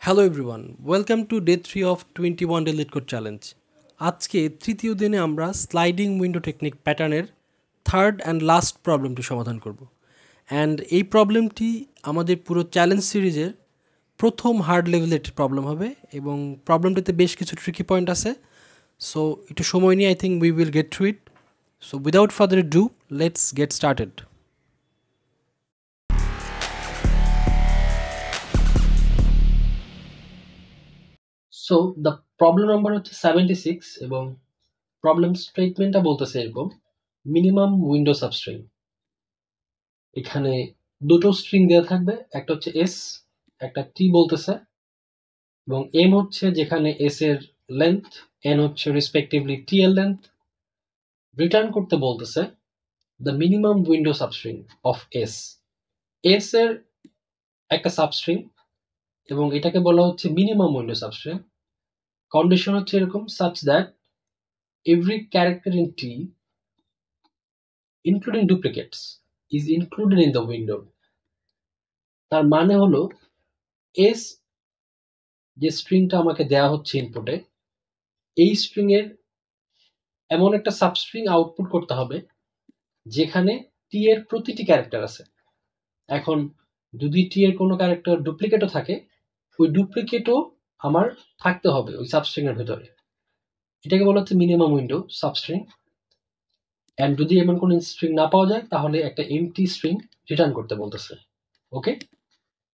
Hello everyone, welcome to day 3 of 21 day lead code challenge. আজকে তৃতীয় দিনে আমরা স্লাইডিং উইন্ডো টেকনিক প্যাটার্নের থার্ড অ্যান্ড লাস্ট প্রবলেমটি সমাধান করব। অ্যান্ড এই প্রবলেমটি আমাদের পুরো চ্যালেঞ্জ সিরিজের প্রথম হার্ড লেভেলের একটি প্রবলেম হবে এবং প্রবলেমটিতে বেশ কিছু ট্রিকি পয়েন্ট আছে। সো একটু সময় নিয়ে I think we will get through it. So without further do, let's get started. So the problem number হচ্ছে 76 এবং প্রবলেম স্টেটমেন্টটা বলতেছে এরকম: মিনিমাম উইন্ডো সাবস্ট্রিং। এখানে দুটো স্ট্রিং দেওয়া থাকবে, একটা হচ্ছে এস, একটা টি বলতেছে, এবং এম হচ্ছে যেখানে এস এর লেন্থ, এন হচ্ছে রেসপেক্টিভলি টি এর লেন্থ। রিটার্ন করতে বলতেছে the minimum window substring of S. S এর একটা সাবস্ট্রিং এবং এটাকে বলা হচ্ছে মিনিমাম উইন্ডো সাবস্ট্রিং। কন্ডিশন হচ্ছে এরকম: such that every character in T including duplicates is included in the window। তার মানে হলো এস যে স্ট্রিংটা আমাকে দেয়া হচ্ছে ইনপুটে, এই স্ট্রিং এর এমন একটা সাবস্ট্রিং আউটপুট করতে হবে যেখানে টি এর প্রতিটি ক্যারেক্টার আছে। এখন যদি টি এর কোনো ক্যারেক্টার ডুপ্লিকেটও থাকে, ওই ডুপ্লিকেটও আমার থাকতে হবে ওই সাবস্ট্রিং এর ভেতরে। এটাকে বলা হচ্ছে মিনিমাম উইন্ডো সাবস্ট্রিং। এন্ড যদি এমন কোনো স্ট্রিং না পাওয়া যায় তাহলে একটা এমটি স্ট্রিং রিটার্ন করতে বলতেছে। ওকে,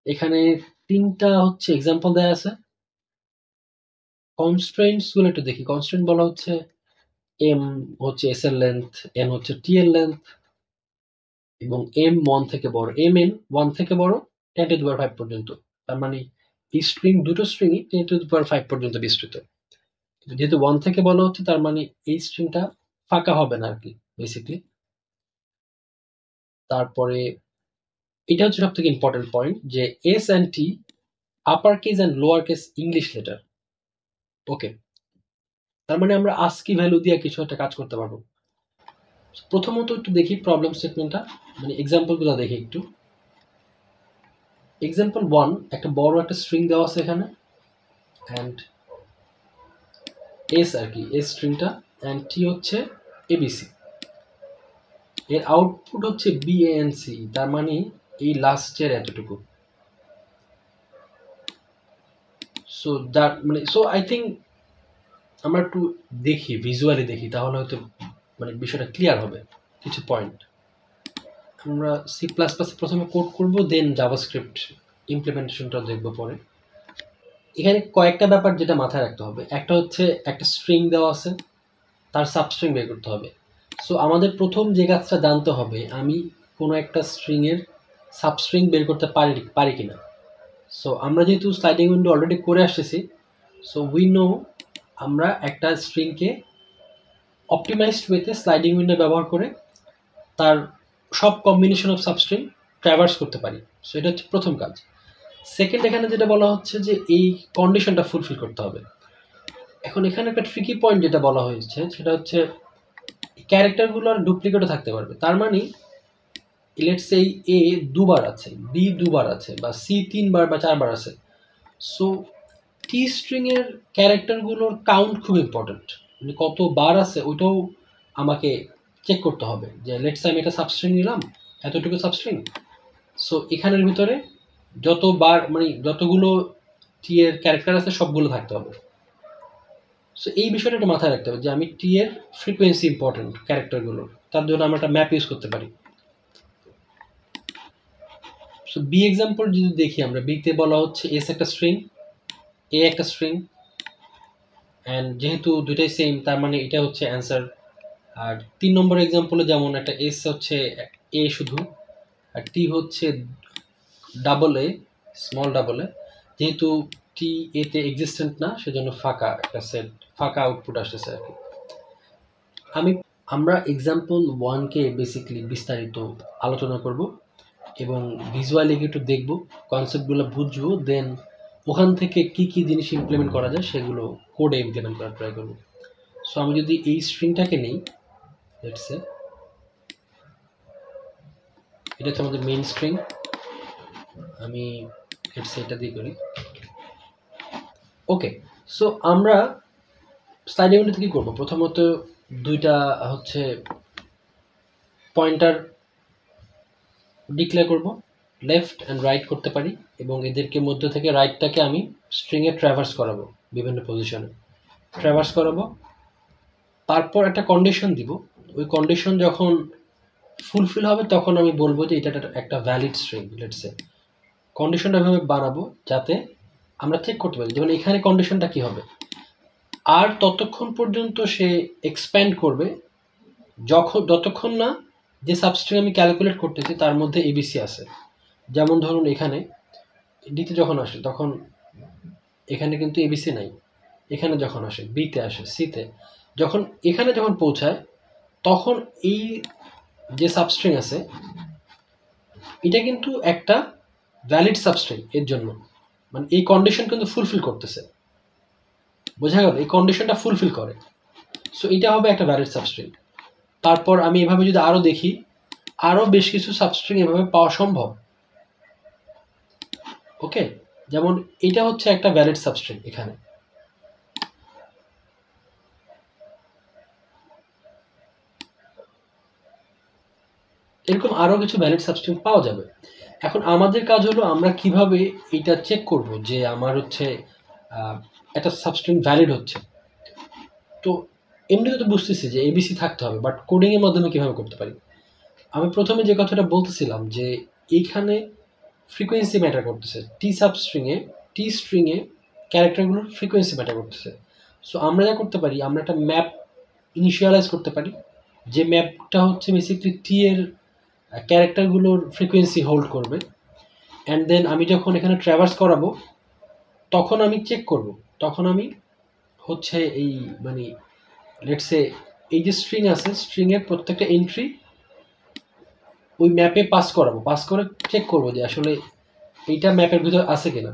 এখানে তিনটা হচ্ছে এক্সাম্পল দেয়া আছে। কনস্ট্রেন্টস গুলো একটু দেখি। কনস্ট্রেন্ট বলা হচ্ছে এম হচ্ছে এস এর লেন্থ, এন হচ্ছে টি এর লেন্থ, এবং এম ওয়ান থেকে বড়, এম এন ওয়ান থেকে বড় 10⁵ পর্যন্ত। তার মানে এই স্ট্রিং, দুটো স্ট্রিংই 10⁵ পর্যন্ত বিস্তৃত। যেহেতু ওয়ান থেকে বলা হচ্ছে তার মানে এই স্ট্রিংটা ফাঁকা হবে না আর কি, বেসিকলি। তারপরে এটা হচ্ছে সব থেকে ইম্পর্টেন্ট পয়েন্ট যে S and T upper case and lower case English letter. Okay, তার মানে আমরা আস্কি ভ্যালু দিয়ে কিছু একটা কাজ করতে পারবো। প্রথমত একটু দেখি প্রবলেম স্টেটমেন্টটা, মানে এক্সাম্পল গুলো দেখি একটু। এক্সাম্পল 1, একটা বড় একটা স্ট্রিং দেওয়া আছে এখানে, অ্যান্ড এস আর কি, এস স্ট্রিংটা, অ্যান্ড টি হচ্ছে এবিসি। এর আউটপুট হচ্ছে বিএএনসি, তার মানে এই লাস্টের এতটুকু। সো দ্যাট মানে, সো আই থিঙ্ক আমরা একটু দেখি, ভিজুয়ালি দেখি, তাহলে হয়তো মানে বিষয়টা ক্লিয়ার হবে। কিছু পয়েন্ট আমরা সি প্লাস প্লাস প্রথমে কোড করবো, দেন জাভাস্ক্রিপ্ট ইমপ্লিমেন্টেশনটা দেখবো পরে। এখানে কয়েকটা ব্যাপার যেটা মাথায় রাখতে হবে। একটা হচ্ছে একটা স্ট্রিং দেওয়া আছে, তার সাবস্ট্রিং বের করতে হবে। সো আমাদের প্রথম যে কাজটা জানতে হবে, আমি কোনো একটা স্ট্রিংয়ের সাবস্ট্রিং বের করতে পারি কিনা। সো আমরা যেহেতু স্লাইডিং উইন্ডো অলরেডি করে আসতেছি, সো উই নো আমরা একটা স্ট্রিংকে অপটিমাইজড ওয়েতে স্লাইডিং উইন্ডো ব্যবহার করে তার সব কম্বিনেশন অফ সাবস্ট্রিং ট্র্যাভার্স করতে পারি। সো এটা হচ্ছে প্রথম কাজ। সেকেন্ড, এখানে যেটা বলা হচ্ছে যে এই কন্ডিশনটা ফুলফিল করতে হবে। এখন এখানে একটা ট্রিকি পয়েন্ট যেটা বলা হয়েছে সেটা হচ্ছে ক্যারেক্টারগুলো আর ডুপ্লিকেটও থাকতে পারবে। তার মানে লেটস সে এ দুবার আছে, বি দুবার আছে, বা সি তিনবার বা চারবার আছে। সো টি স্ট্রিং এর ক্যারেক্টারগুলোর কাউন্ট খুব ইম্পর্টেন্ট, মানে কতবার আছে ওইটাও আমাকে চেক করতে হবে। যে লেটস আমি এটা সাবস্ট্রিং নিলাম, এতটুকু সাবস্ট্রিং, সো এখানের ভিতরে যতবার মানে যতগুলো টি এর ক্যারেক্টার আছে সবগুলো থাকতে হবে। সো এই বিষয়টা একটু মাথায় রাখতে হবে যে আমি টি এর ফ্রিকোয়েন্সি ইম্পর্টেন্ট ক্যারেক্টারগুলো, তার জন্য আমরা একটা ম্যাপ ইউজ করতে পারি। সো বি এক্সাম্পল যদি দেখি, আমরা বিতে বলা হচ্ছে এস একটা স্ট্রিং, এ একটা স্ট্রিং, অ্যান্ড যেহেতু দুইটাই সেম তার মানে এটা হচ্ছে অ্যান্সার। আর 3 নম্বর এক্সাম্পলে যেমন একটা এস হচ্ছে এ শুধু, আর টি হচ্ছে double A, small double A, যেহেতু টি এতে এক্সিস্টেন্ট না সেজন্য ফাঁকা একটা সেট, ফাঁকা আউটপুট আসতেছে আর কি। আমরা এক্সাম্পল 1কে বেসিক্যালি বিস্তারিত আলোচনা করব এবং ভিজুয়ালি একটু দেখব, কনসেপ্টগুলো বুঝবো, দেন ওখান থেকে কি কি জিনিস ইমপ্লিমেন্ট করা যায় সেগুলো কোডে ইমপ্লিমেন্ট করার ট্রাই করব। সো আমি যদি এই স্ট্রিংটাকে নিই, লেটস সে এটা হচ্ছে আমাদের মেইন স্ট্রিং, আমি লেটস সে এটা দিয়ে করি। ওকে, সো আমরা স্লাইডিং উইন্ডোতে কী করবো? প্রথমত দুইটা হচ্ছে পয়েন্টার ডিক্লেয়ার করব, লেফট অ্যান্ড রাইট করতে পারি, এবং এদেরকে মধ্য থেকে রাইটটাকে আমি স্ট্রিংয়ে ট্র্যাভার্স করাবো, বিভিন্ন পজিশনে ট্র্যাভার্স করাবো। তারপর একটা কন্ডিশন দিব, ওই কন্ডিশন যখন ফুলফিল হবে তখন আমি বলবো যে এটা একটা ভ্যালিড স্ট্রিং। লেটস সে কন্ডিশনটা এভাবে বানাবো যাতে আমরা চেক করতে পারি, যেমন এখানে কন্ডিশনটা কি হবে, আর ততক্ষণ পর্যন্ত সে এক্সপ্যান্ড করবে যতক্ষণ না যে সাবস্ট্রিং আমি ক্যালকুলেট করতেছি তার মধ্যে এবিসি আছে। যেমন ধরুন এখানে ডিতে যখন আসে তখন এখানে কিন্তু এবিসি নাই, এখানে যখন আসে বিতে আসে, সিতে, যখন এখানে যখন পৌঁছায় তখন এই যে সাবস্ট্রিং আছে এটা কিন্তু একটা ভ্যালিড সাবস্ট্রিং, এর জন্য মানে এই কন্ডিশন কিন্তু ফুলফিল করতেছে, বোঝা গেল? এই কন্ডিশনটা ফুলফিল করে, সো এটা হবে একটা ভ্যালিড সাবস্ট্রিং। তারপর আমি এভাবে যদি আরও দেখি, আরও বেশ কিছু সাবস্ট্রিং এভাবে পাওয়া সম্ভব। ওকে, যেমন এটা হচ্ছে একটা ভ্যালিড সাবস্ট্রিং, এখানে এরকম আরও কিছু ভ্যালিড সাবস্ট্রিং পাওয়া যাবে। এখন আমাদের কাজ হলো আমরা কিভাবে এটা চেক করব যে আমার হচ্ছে একটা সাবস্ট্রিং ভ্যালিড হচ্ছে। তো এমনিতে তো বুঝতেছি যে এবিসি থাকতে হবে, বাট কোডিংয়ের মাধ্যমে কীভাবে করতে পারি? আমি প্রথমে যে কথাটা বলতেছিলাম যে এইখানে ফ্রিকোয়েন্সি ম্যাটার করতেছে, টি স্ট্রিংয়ে ক্যারেক্টারগুলোর ফ্রিকোয়েন্সি ম্যাটার করতেছে। সো আমরা যা করতে পারি, আমরা একটা ম্যাপ ইনিশিয়ালাইজ করতে পারি, যে ম্যাপটা হচ্ছে বেসিকলি টি এর ক্যারেক্টারগুলোর ফ্রিকোয়েন্সি হোল্ড করবে। অ্যান্ড দেন আমি যখন এখানে ট্র্যাভার্স করাবো তখন আমি চেক করব, তখন আমি হচ্ছে এই মানে লেটসে এই যে স্ট্রিং আছে, স্ট্রিংয়ের প্রত্যেকটা এন্ট্রি ওই ম্যাপে পাস করাবো, পাস করে চেক করবো যে আসলে এইটা ম্যাপের ভিতর আছে কিনা।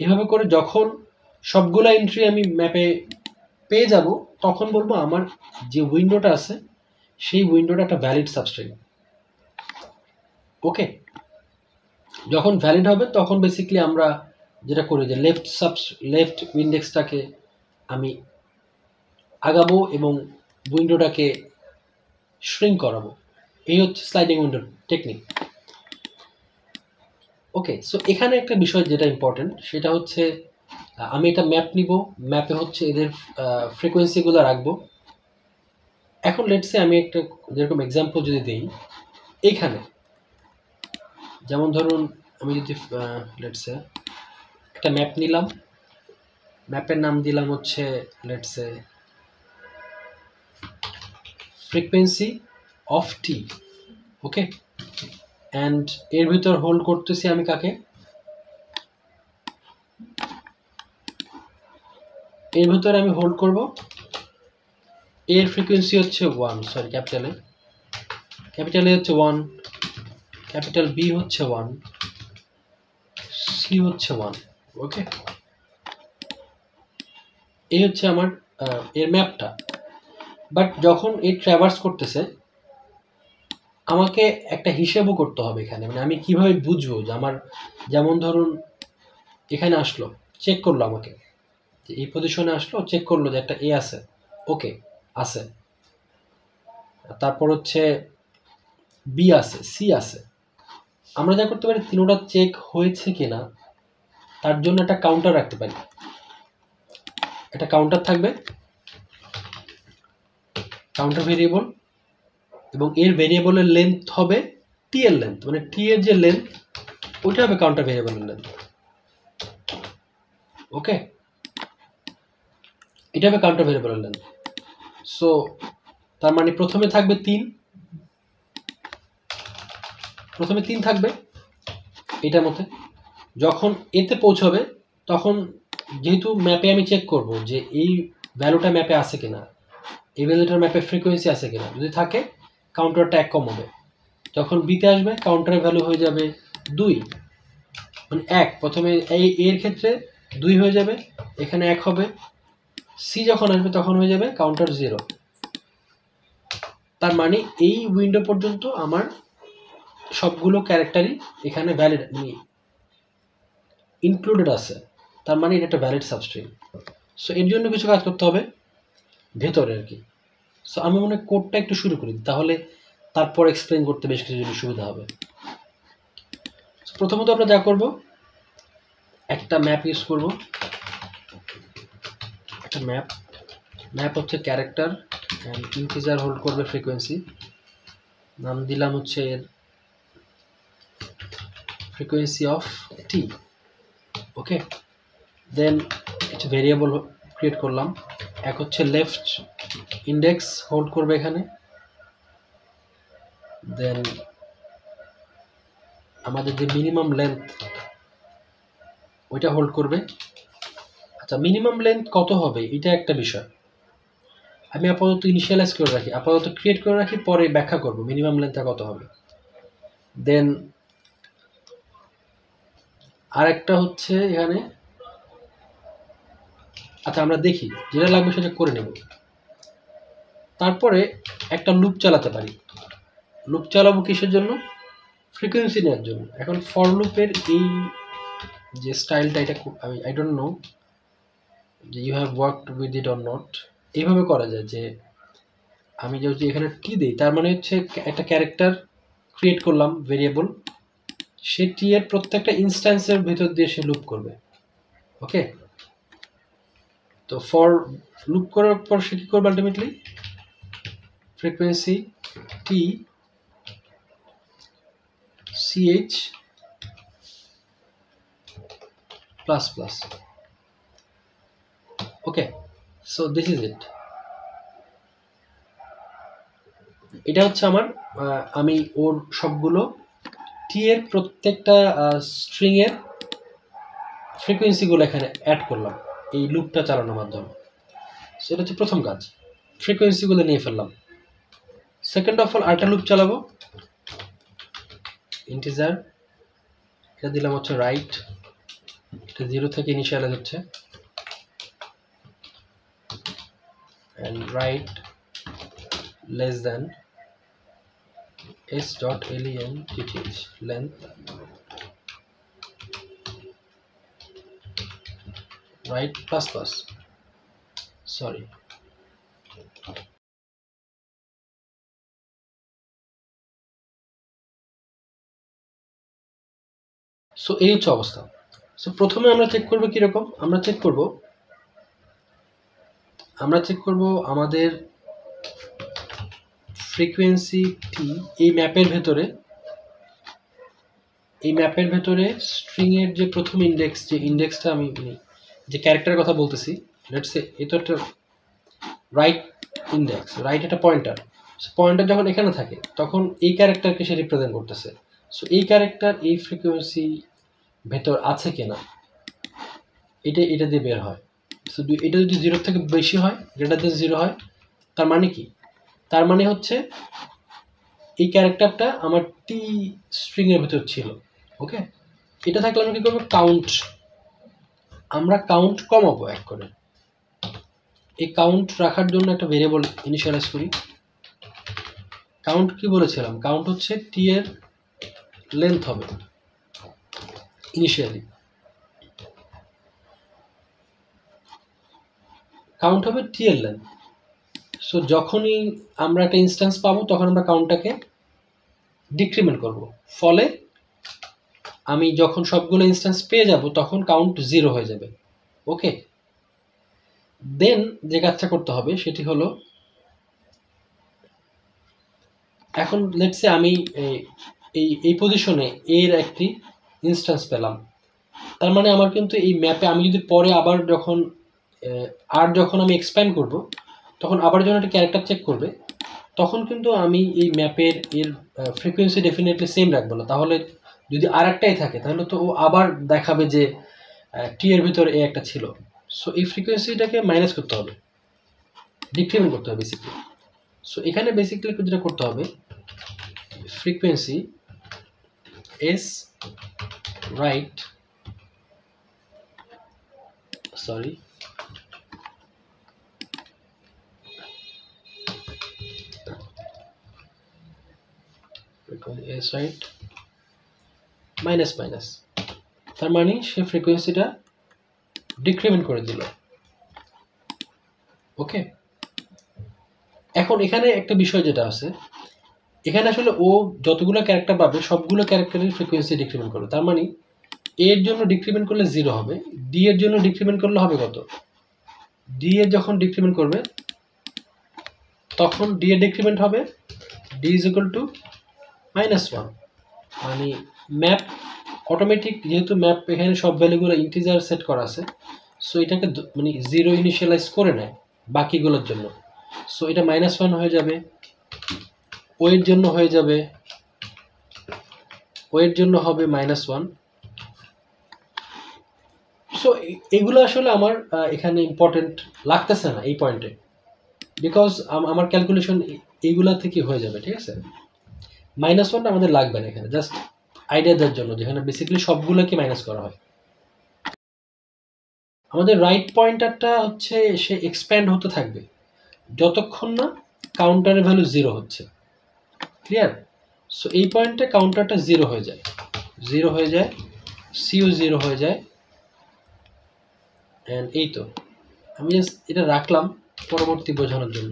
এভাবে করে যখন সবগুলো এন্ট্রি আমি ম্যাপে পেয়ে যাব তখন বলবো আমার যে উইন্ডোটা আছে সেই উইন্ডোটা একটা ভ্যালিড সাবস্ট্রিং। ওকে, যখন ভ্যালিড হবে তখন বেসিক্যালি আমরা যেটা করি যে লেফট ইন্ডেক্সটাকে আমি আগাবো এবং উইন্ডোটাকে শ্রিঙ্ক করাবো। এই হচ্ছে স্লাইডিং উইন্ডোর টেকনিক। ওকে, সো এখানে একটা বিষয় যেটা ইম্পর্টেন্ট সেটা হচ্ছে আমি একটা ম্যাপ নিব, ম্যাপে হচ্ছে এদের ফ্রিকোয়েন্সিগুলো রাখবো। এখন লেটসে আমি একটা যেরকম এক্সাম্পল যদি দিই, এইখানে যেমন ধরুন আমি যদি লেটসে একটা ম্যাপ নিলাম, ম্যাপের নাম দিলাম হচ্ছে let's say frequency of T. Okay, and এর ভিতর হোল্ড করতেছি আমি কাকে, এর ভিতরে আমি হোল্ড করব এর ফ্রিকোয়েন্সি হচ্ছে 1, সরি ক্যাপিটাল এ হচ্ছে 1, ক্যাপিটাল বি হচ্ছে 1, সি হচ্ছে 1। ওকে, এই হচ্ছে আমার এর ম্যাপটা। বাট যখন এই ট্র্যাভার্স করতেছে আমাকে একটা হিসেবও করতে হবে এখানে, মানে আমি কিভাবে বুঝবো যে আমার, যেমন ধরুন এখানে আসলো, চেক করলো আমাকে যে এই পজিশনে আসলো, চেক করলো যে একটা এ আছে, ওকে আছে, তারপর হচ্ছে বি আছে, সি আছে। আমরা যা করতে পারি তিনোটা চেক হয়েছে কিনা তার জন্য একটা কাউন্টার রাখতে পারি, একটা কাউন্টার থাকবে, কাউন্টার ভেরিয়েবল, এবং এর ভেরিয়েবলের লেন্থ হবে টি এর লেন্থ, মানে টি এর যে লেন্থ ওইটা হবে কাউন্টার ভেরিয়েবলের লেন্থ। ওকে, এটা হবে কাউন্টার ভেরিয়েবলের লেন্থ। সো তার মানে প্রথমে থাকবে 3, প্রথমে 3 থাকবে এটার মধ্যে। যখন এতে পৌঁছবে তখন যেহেতু ম্যাপে আমি চেক করব যে এই ভ্যালুটা ম্যাপে আছে কিনা, এই ভ্যালুটার ম্যাপে ফ্রিকোয়েন্সি আছে কিনা, যদি থাকে কাউন্টারটা 1 কম হবে। যখন বিতে আসবে কাউন্টারের ভ্যালু হয়ে যাবে 2, মানে 1, প্রথমে এই এর ক্ষেত্রে 2 হয়ে যাবে, এখানে 1 হবে। সি যখন আসবে তখন হয়ে যাবে কাউন্টার 0। তার মানে এই উইন্ডো পর্যন্ত আমার সবগুলো ক্যারেক্টারই এখানে ভ্যালিড, মানে ইনক্লুডেড আছে। তার মানে এটা একটা ভ্যালিড সাবস্ট্রিং। সো এর জন্য কিছু কাজ করতে হবে ভেতরে আর কি। সো আমি মনে হয় কোডটা একটু শুরু করি, তাহলে তারপর এক্সপ্লেন করতে বেশ কিছু জিনিস সুবিধা হবে। প্রথমত আমরা যা করব, একটা ম্যাপ ইউজ করব। একটা ম্যাপ হচ্ছে ক্যারেক্টার অ্যান্ড ইন্টিজার হোল্ড করবে ফ্রিকোয়েন্সি। নাম দিলাম হচ্ছে এর ফ্রিকোয়েন্সি অফ টি। ওকে, দেন কিছু ভেরিয়েবল ক্রিয়েট করলাম। এক হচ্ছে লেফট ইন্ডেক্স হোল্ড করবে এখানে, দেন আমাদের যে মিনিমাম লেন্থ ওইটা হোল্ড করবে। আচ্ছা, মিনিমাম লেন্থ কত হবে এটা একটা বিষয়, আমি আপাতত ইনিশিয়ালাইজ করে রাখি, আপাতত ক্রিয়েট করে রাখি, পরে ব্যাখ্যা করব মিনিমাম লেন্থটা কত হবে। দেন আরেকটা হচ্ছে এখানে, আচ্ছা আমরা দেখি যেটা লাগবে সেটা করে নেব। তারপরে একটা লুপ চালাতে পারি। লুপ চালাবো কিসের জন্য? ফ্রিকোয়েন্সি নেওয়ার জন্য। এখন ফর লুপের এই যে স্টাইলটা, এটা আমি আই ডোন্ট নো যে you have worked with it or not. এইভাবে করা যায় যে আমি যদি এখানে টি দিই, তার মানে হচ্ছে একটা ক্যারেক্টার ক্রিয়েট করলাম ভেরিয়েবল, সে টি এর প্রত্যেকটা ইনস্ট্যান্সের ভিতর দিয়ে সে লুপ করবে। ওকে, তো ফর লুপ করার পর সে কী করবে? Ultimately frequency T ch plus plus. Okay, so this is it. এটা হচ্ছে আমার আমি ওর সবগুলো টি এর প্রত্যেকটা স্ট্রিংয়ের ফ্রিকোয়েন্সিগুলো এখানে অ্যাড করলাম এই লুপটা চালানোর মাধ্যমে। সেটা হচ্ছে প্রথম কাজ, ফ্রিকোয়েন্সিগুলো নিয়ে ফেললাম। সেকেন্ড অফ অল আরেকটা লুপ চালাবো, ইন্টিজার, এটা দিলাম হচ্ছে রাইট, এটা 0 থেকে ইনিশিয়ালাইজ হচ্ছে, and write less than s.length length, write plus plus, sorry, so এই হচ্ছে অবস্থা। সো প্রথমে আমরা চেক করবো কীরকম, আমরা চেক করব আমাদের ফ্রিকোয়েন্সি টি এই ম্যাপের ভেতরে স্ট্রিংয়ের যে প্রথম ইন্ডেক্স, যে ইন্ডেক্সটা আমি যে ক্যারেক্টারের কথা বলতেছি, লেটস সে এ তো একটা রাইট ইন্ডেক্স, রাইট একটা পয়েন্টার যখন এখানে থাকে তখন এই ক্যারেক্টারকে সে রিপ্রেজেন্ট করতেছে। সো এই ক্যারেক্টার এই ফ্রিকোয়েন্সি ভেতর আছে কিনা এটা দিয়ে বের হয়। সো এটা যদি 0 থেকে বেশি হয়, গ্রেটার দেন 0 হয়, তার মানে কি? তার মানে হচ্ছে এই ক্যারেক্টারটা আমার টি স্ট্রিংয়ের ভেতর ছিল। ওকে, এটা থাকলে আমরা কী করবো? আমরা কাউন্ট কমাবো এক করে। এই কাউন্ট রাখার জন্য একটা ভেরিয়েবল ইনিশিয়ালাইজ করি। কাউন্ট কি বলেছিলাম? কাউন্ট হচ্ছে টি এর লেন্থ হবে ইনিশিয়ালি, কাউন্ট হবে টি এর লেন্থ। সো যখনই আমরা একটা ইনস্ট্যান্স পাবো তখন আমরা কাউন্টটাকে ডিক্রিমেন্ট করব, ফলে আমি যখন সবগুলো ইনস্ট্যান্স পেয়ে যাব তখন কাউন্ট 0 হয়ে যাবে। ওকে, দেন যে কাজটা করতে হবে সেটি হলো, এখন লেটস সে আমি এই পজিশনে এর একটি ইনস্ট্যান্স পেলাম, তার মানে আমার কিন্তু এই ম্যাপে আমি যদি পরে আবার যখন আমি এক্সপ্যান্ড করব তখন আবার যখন একটা ক্যারেক্টার চেক করবে তখন কিন্তু আমি এই ম্যাপের এর ফ্রিকোয়েন্সি ডেফিনেটলি সেম রাখবো না। তাহলে যদি আর একটাই থাকে তাহলে তো ও আবার দেখাবে যে টি এর ভিতরে এ একটা ছিল। সো এই ফ্রিকোয়েন্সিটাকে মাইনাস করতে হবে, ডিক্রিমেন্ট করতে হবে বেসিক্যালি। সো এখানে বেসিক্যালি যেটা করতে হবে, frequency S right, sorry S right minus minus, তার মানে সে ফ্রিকোয়েন্সিটা ডিক্রিমেন্ট করে দিল। ওকে, এখন এখানে একটা বিষয় যেটা আছে, এখানে আসলে ও যতগুলো ক্যারেক্টার পাবে সবগুলো ক্যারেক্টারের ফ্রিকোয়েন্সি ডিক্রিমেন্ট করবে। তার মানে এর জন্য ডিক্রিমেন্ট করলে 0 হবে, ডি এর জন্য ডিক্রিমেন্ট করলে হবে কত, ডি এর যখন ডিক্রিমেন্ট করবে তখন ডি এর ডিক্রিমেন্ট হবে ডি ইজ ইকুয়াল টু -1। মানে ম্যাপ অটোমেটিক, যেহেতু ম্যাপ এখানে সব ভ্যালুগুলো ইন্টিজার সেট করা আছে, সো এটাকে মানে 0 ইনিশিয়ালাইজ করে নেয় বাকিগুলোর জন্য। সো এটা -1 হয়ে যাবে, ও এর জন্য হয়ে যাবে, ও এর জন্য হবে -1। সো এগুলো আসলে আমার এখানে ইম্পর্টেন্ট লাগতেছে না এই পয়েন্টে, বিকজ আমার ক্যালকুলেশন এইগুলা থেকে হয়ে যাবে। ঠিক আছে, -1টা আমাদের লাগবে না এখানে, জাস্ট আইডিয়া দেওয়ার জন্য, যেখানে বেসিক্যালি সবগুলোকে মাইনাস করা হয়। আমাদের রাইট পয়েন্টারটা হচ্ছে সে এক্সপ্যান্ড হতে থাকবে যতক্ষণ না কাউন্টারের ভ্যালু 0 হচ্ছে। ক্লিয়ার? সো এই পয়েন্টে কাউন্টারটা 0 হয়ে যায়, 0 হয়ে যায়, সিও 0 হয়ে যায়। অ্যান্ড এই তো আমি জাস্ট এটা রাখলাম পরবর্তী বোঝানোর জন্য,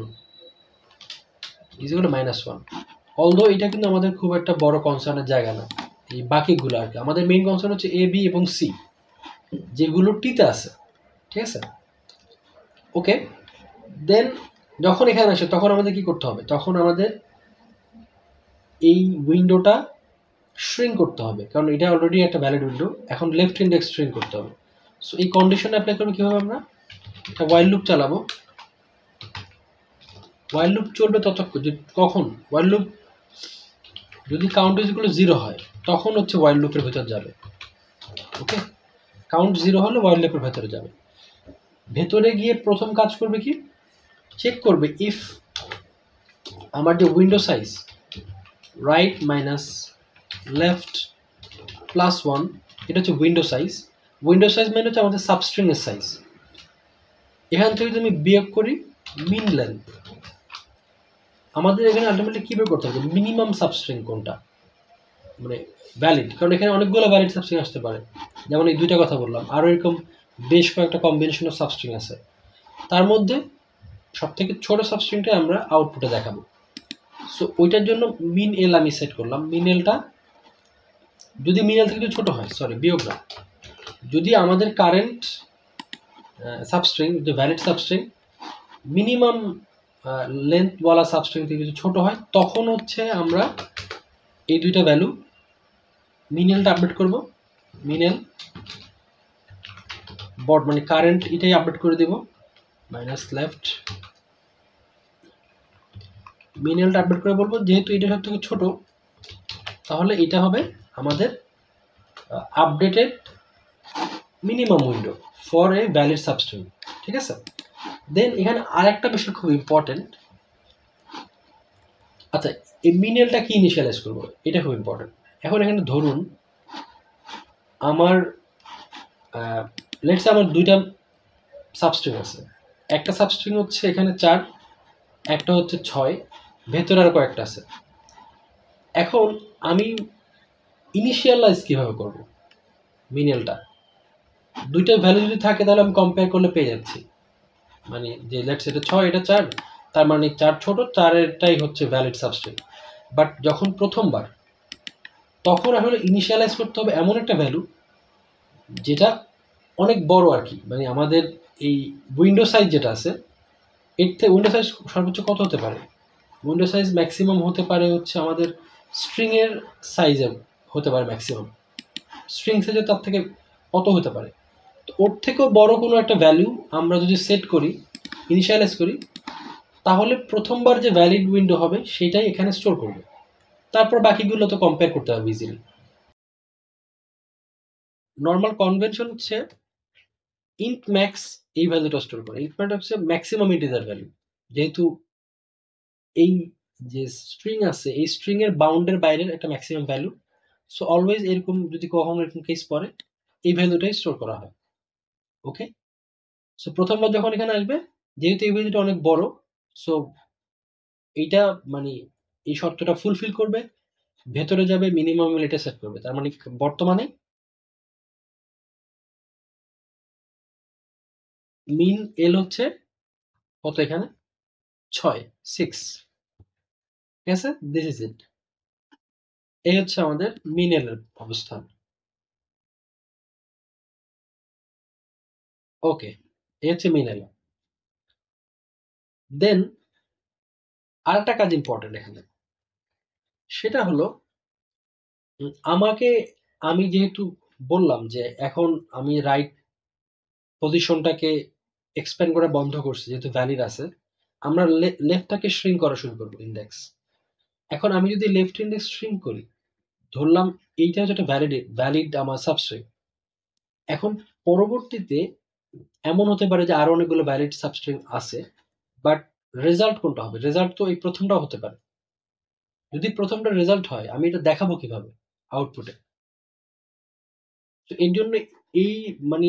ইজিগুলো -1। অলদো এটা কিন্তু আমাদের খুব একটা বড় কনসার্নের জায়গা না, এই বাকিগুলো আর কি। আমাদের মেইন কনসার্ন হচ্ছে এ, বি এবং সি, যেগুলো টিতে আছে। ঠিক আছে, ওকে। দেন যখন এখানে আসে তখন আমাদের কি করতে হবে, তখন আমাদের এই উইন্ডোটা শ্রিঙ্ক করতে হবে, কারণ এটা অলরেডি একটা ভ্যালিড উইন্ডো। এখন লেফট ইন্ডেক্স শ্রিঙ্ক করতে হবে। সো এই কন্ডিশন অ্যাপ্লাই করবো কীভাবে, আমরা একটা ওয়াইল লুপ চালাবো। ওয়াইল লুপ চলবে ততক্ষণ কখন, ওয়াইল লুপ যদি কাউন্ট ইজ ইকুয়াল টু 0 হয় তখন হচ্ছে ওয়াইল লুপের ভেতর যাবে। ওকে, কাউন্ট 0 হলে ওয়াইল লুপের ভেতরে যাবে। ভেতরে গিয়ে প্রথম কাজ করবে কি, চেক করবে ইফ আমার যে window size right minus left +1, এটা হচ্ছে উইন্ডো সাইজ। উইন্ডো সাইজ মানে হচ্ছে আমাদের সাবস্ট্রিংয়ের সাইজ। এখান থেকে যদি আমি বিয়োগ করি মিন লেন্থ, আমাদের এখানে আলটিমেটলি কী বের করতে হবে, মিনিমাম সাবস্ট্রিং কোনটা মানে ভ্যালিড, কারণ এখানে অনেকগুলো ভ্যালিড সাবস্ট্রিং আসতে পারে। যেমন এই দুইটা কথা বললাম, আরও এরকম বেশ কয়েকটা কম্বিনেশন অফ সাবস্ট্রিং আছে। তার মধ্যে সবথেকে ছোট সাবস্ট্রিংটা আমরা আউটপুটে দেখাবো। সো ওইটার জন্য মিন এল আমি সেট করলাম। মিন এলটা যদি মিন এল থেকে ছোটো হয়, সরি বিয়োগ না, যদি আমাদের কারেন্ট সাবস্ট্রিং যে ভ্যালিড সাবস্ট্রিং মিনিমাম লেন্থওয়ালা সাবস্ট্রিং থেকে যদি ছোটো হয়, তখন হচ্ছে আমরা এই দুইটা ভ্যালু মিনেলটা আপডেট করব। মিনেল বট মানে কারেন্ট এটাই আপডেট করে দেব, মাইনাস লেফট মিনেলটা আপডেট করে বলবো যেহেতু এটা সব থেকে ছোটো, তাহলে এটা হবে আমাদের updated minimum window for a valid substring. ঠিক আছে, দেন এখানে আরেকটা বিষয় খুব ইম্পর্টেন্ট। আচ্ছা, এই মিনেলটা কি ইনিশিয়ালাইজ করবো, এটা খুব ইম্পর্টেন্ট। এখন এখানে ধরুন আমার লেটস আমার দুইটা সাবস্ট্রিং আছে, একটা সাবস্ট্রিং হচ্ছে এখানে 4, একটা হচ্ছে 6, ভেতরে আর কয়েকটা আছে। এখন আমি ইনিশিয়ালাইজ কীভাবে করব মিনেলটা, দুইটা ভ্যালু যদি থাকে তাহলে আমি কম্পেয়ার করলে পেয়ে যাচ্ছি, মানে যে লেটস এটা 6 এটা 4, তার মানে 4 ছোট, 4এরটাই হচ্ছে ভ্যালিড সাবস্ট্রিং। বাট যখন প্রথমবার, তখন আসলে ইনিশিয়ালাইজ করতে হবে এমন একটা ভ্যালু যেটা অনেক বড় আর কি, মানে আমাদের এই উইন্ডো সাইজ যেটা আছে এর থেকে উইন্ডো সাইজ সর্বোচ্চ কত হতে পারে, উইন্ডো সাইজ ম্যাক্সিমাম হতে পারে হচ্ছে আমাদের স্ট্রিংয়ের সাইজে হতে পারে, ম্যাক্সিমাম স্ট্রিং সাইজে তার থেকে কত হতে পারে। তো ওর থেকেও বড় কোনো একটা ভ্যালু আমরা যদি সেট করি, ইনিশিয়ালাইজ করি, তাহলে প্রথমবার যে ভ্যালিড উইন্ডো হবে সেটাই এখানে স্টোর করবে, তারপর বাকিগুলো তো কম্পেয়ার করতে হবে ইজিলি। নর্মাল কনভেনশন হচ্ছে ইন্ট ম্যাক্স এই ভ্যালুটা স্টোর করে। ইন্ট ম্যাক্স হচ্ছে ম্যাক্সিমাম ইন্টিজার ভ্যালু, যেহেতু এই যে স্ট্রিং আছে এই স্ট্রিং এর বাউন্ডের বাইরের একটা ম্যাক্সিমাম ভ্যালু। সো অলওয়েজ এরকম যদি কখনো এরকম কেস পড়ে এই ভ্যালুটাই স্টোর করা হয়। ওকে, সো প্রথমবার যখন এখানে আসবে, যেহেতু এই ভ্যালুটা অনেক বড়, সো এইটা মানে এই শর্তটা ফুলফিল করবে, ভেতরে যাবে, মিনিমাম এটা সেট করবে। তার মানে বর্তমানে মিন এল হচ্ছে কত এখানে 6 6, ঠিক আছে, দিস ইজ ইট। এই হচ্ছে আমাদের মিন এল এর অবস্থান। ওকে, এই হচ্ছে মিন এল। দেন আরেকটা কাজ ইম্পর্টেন্ট এখানে, সেটা হলো আমাকে, আমি যেহেতু বললাম যে এখন আমি রাইট পজিশনটাকে এক্সপ্যান্ড করা বন্ধ করছি যেহেতু ভ্যালিড আছে, আমরা লেফটটাকে শ্রিঙ্ক করা শুরু করবো ইন্ডেক্স। এখন আমি যদি লেফট ইন্ডেক্স শ্রিঙ্ক করি, ধরলাম এইটা হচ্ছে একটা ভ্যালিড আমার সাবস্ট্রিং। এখন পরবর্তীতে এমন হতে পারে যে আরো অনেকগুলো ভ্যালিড সাবস্ট্রিং আছে, বাট রেজাল্ট কোনটা হবে? রেজাল্ট তো এই প্রথমটাও হতে পারে। যদি প্রথমটা রেজাল্ট হয়, আমি এটা দেখাবো কিভাবে আউটপুটে? তো এর জন্য এই মানে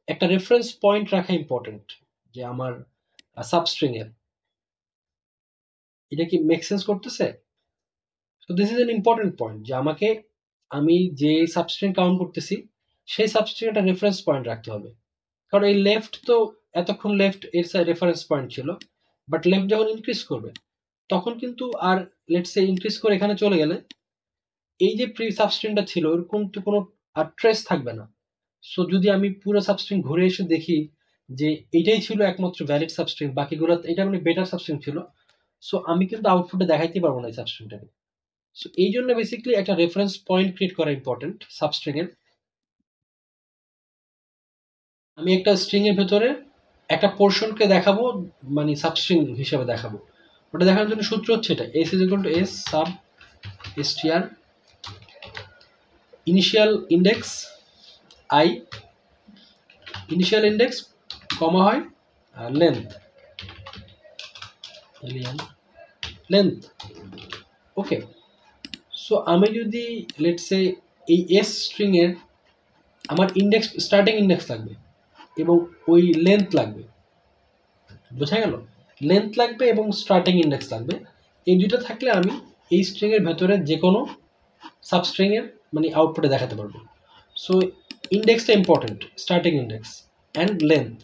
একটা রেফারেন্স পয়েন্ট রাখা ইম্পর্টেন্ট, যে আমার সাবস্ট্রিং এর এটা কি মেক সেন্স করতেছে? তো this is an important point, যে আমাকে, আমি যে সাবস্ট্রিং কাউন্ট করতেছি সেই সাবস্ট্রিং একটা রেফারেন্স পয়েন্ট রাখতে হবে। কারণ এই লেফট তো এতক্ষণ লেফট এর রেফারেন্স পয়েন্ট ছিল, বাট লেফট যখন ইনক্রিজ করবে তখন কিন্তু আর লেটস সে ইনক্রিজ করে এখানে চলে গেলে এই যে প্রি সাবস্ট্রিংটা ছিল ওরকম তো কোনো আর ট্রেস থাকবে না। সো যদি আমি পুরো সাবস্ট্রিং ঘুরে এসে দেখি যে এটাই ছিল একমাত্র ভ্যালিড সাবস্ট্রিং, বাকিগুলো এটা মানে বেটার সাবস্ট্রিং ছিল, সো আমি কিন্তু আউটপুটে দেখাইতে পারবো না এই সাবস্ট্রিংটাকে। সো এই জন্য বেসিক্যালি একটা রেফারেন্স পয়েন্ট ক্রিয়েট করা ইম্পর্টেন্ট সাবস্ট্রিং এর। আমি একটা স্ট্রিং এর ভেতরে একটা পোর্শনকে দেখাবো, মানে সাবস্ট্রিং হিসেবে দেখাবো। ওটা দেখানোর জন্য সূত্র হচ্ছে এটা, S is equal to S sub str initial index I, initial index comma হয় লেন্থ, লেন্থ। ওকে, সো আমি যদি লেটস সে এই এস স্ট্রিং এর আমার ইন্ডেক্স, স্টার্টিং ইন্ডেক্স লাগবে এবং ওই লেন্থ লাগবে, বোঝা গেল? লেন্থ লাগবে এবং স্টার্টিং ইন্ডেক্স লাগবে। এই দুটো থাকলে আমি এই স্ট্রিং এর ভেতরে যে কোনো সাবস্ট্রিং এর মানে আউটপুটে দেখাতে পারবো। সো ইন্ডেক্সটা important, starting index and length.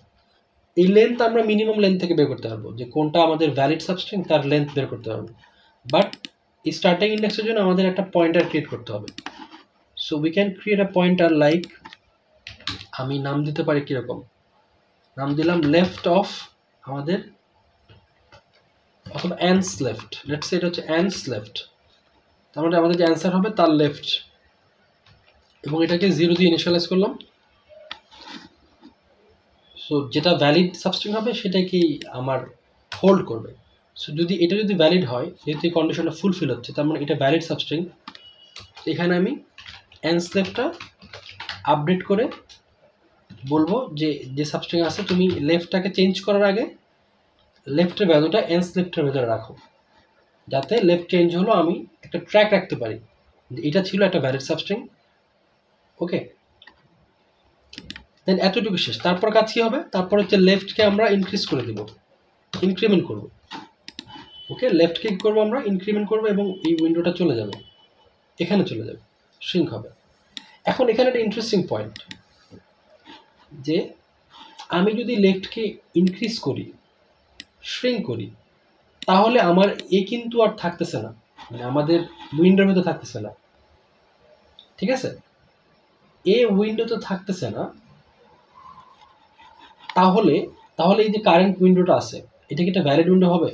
এই লেন্থ আমরা মিনিমাম লেন্থ থেকে বের করতে পারবো, যে কোনটা আমাদের ভ্যালিড সাবস্ট্রিং তার লেন্থ বের করতে পারবো। বাট এই স্টার্টিং ইন্ডেক্সের জন্য আমাদের একটা পয়েন্টার ক্রিয়েট করতে হবে। So we can create a pointer like, আমি নাম দিতে পারি কিরকম, নাম দিলাম লেফট অফ আমাদের, অথবা অ্যান্স লেফট, লেটস সে এটা হচ্ছে অ্যান্স লেফট, তার মানে আমাদের যে অ্যান্সার হবে তার লেফট, এবং এটাকে 0 দিয়ে ইনিশিয়ালাইজ করলাম। সো যেটা ভ্যালিড সাবস্ট্রিং হবে সেটাকেই আমার হোল্ড করবে। সো যদি এটা যদি ভ্যালিড হয়, যেহেতু এই কন্ডিশনটা ফুলফিল হচ্ছে, তার মানে এটা ভ্যালিড সাবস্ট্রিং। এখানে আমি অ্যান্স লেফটটা আপডেট করে বলবো যে যে সাবস্ট্রিং আছে তুমি লেফটটাকে চেঞ্জ করার আগে লেফটের ভ্যালুটা অ্যান্স লেফটের ভেতরে রাখো, যাতে লেফট চেঞ্জ হলো আমি একটা ট্র্যাক রাখতে পারি এটা ছিল একটা ভ্যালিড সাবস্ট্রিং। ওকে, দেন এতটুকু শেষ। তারপর কাজ কি হবে? তারপর হচ্ছে লেফটকে আমরা ইনক্রিজ করে দেব, ইনক্রিমেন্ট করব। ওকে, লেফটকে কি করবো? আমরা ইনক্রিমেন্ট করবো এবং এই উইন্ডোটা চলে যাবে, এখানে চলে যাবে, শ্রিঙ্ক হবে। এখন এখানে একটা ইন্টারেস্টিং পয়েন্ট, যে আমি যদি লেফটকে ইনক্রিজ করি, শ্রিঙ্ক করি, তাহলে আমার এ কিন্তু আর থাকতেছে না, মানে আমাদের উইন্ডোর মধ্যে থাকতেছে না, ঠিক আছে? এ উইন্ডো তো থাকতেছে না, তাহলে তাহলে এই যে কারেন্ট উইন্ডোটা আছে এটা কি একটা ভ্যালিড উইন্ডো হবে?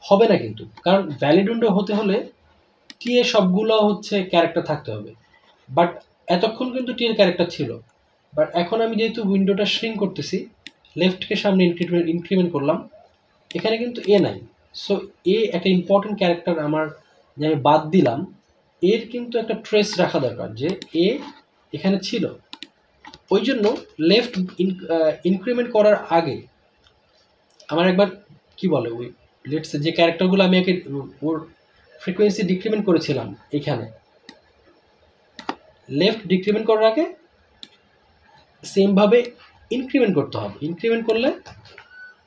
হবে না কিন্তু, কারণ ভ্যালিড উইন্ডো হতে হলে টি এর সবগুলো হচ্ছে ক্যারেক্টার থাকতে হবে, বাট এতক্ষণ কিন্তু টি এর ক্যারেক্টার ছিল। বাট এখন আমি যেহেতু উইন্ডোটা শ্রিঙ্ক করতেছি, লেফটকে সামনে ইনক্রিমেন্ট করলাম, এখানে কিন্তু এ নাই। সো এ একটা ইম্পর্টেন্ট ক্যারেক্টার আমার, যে আমি বাদ দিলাম, এর কিন্তু একটা ট্রেস রাখা দরকার যে এ এখানে ছিল। ওই জন্য লেফট ইনক্রিমেন্ট করার আগে আমার একবার কি বলে ওই লেটস যে ক্যারেক্টারগুলো আমি একে ওর ফ্রিকোয়েন্সি ডিক্রিমেন্ট করেছিলাম, এখানে লেফট ডিক্রিমেন্ট করার আগে সেমভাবে ইনক্রিমেন্ট করতে হবে। ইনক্রিমেন্ট করলে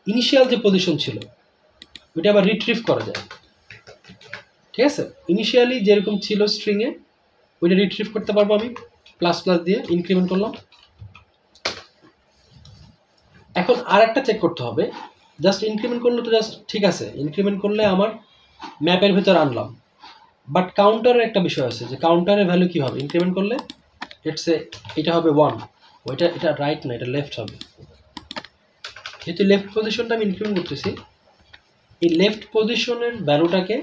ইনিশিয়াল যে পজিশন ছিল ওইটা আবার রিট্রিভ করা যায়, ঠিক আছে? ইনিশিয়ালি যেরকম ছিল স্ট্রিংয়ে ওইটা রিট্রিভ করতে পারবো আমি, প্লাস প্লাস দিয়ে ইনক্রিমেন্ট করলাম। এখন আর একটা চেক করতে হবে, জাস্ট ইনক্রিমেন্ট করলে তো জাস্ট ঠিক আছে, ইনক্রিমেন্ট করলে আমার ম্যাপের ভিতর আনলাম, বাট কাউন্টারের একটা বিষয় আছে যে কাউন্টারের ভ্যালু কী হবে ইনক্রিমেন্ট করলে। এটা হবে 1, এটা রাইট না, এটা লেফট হবে। যেহেতু লেফট পজিশনটা আমি ইনক্রিমেন্ট করতেছি, এই লেফট পজিশনের ভ্যালুটাকে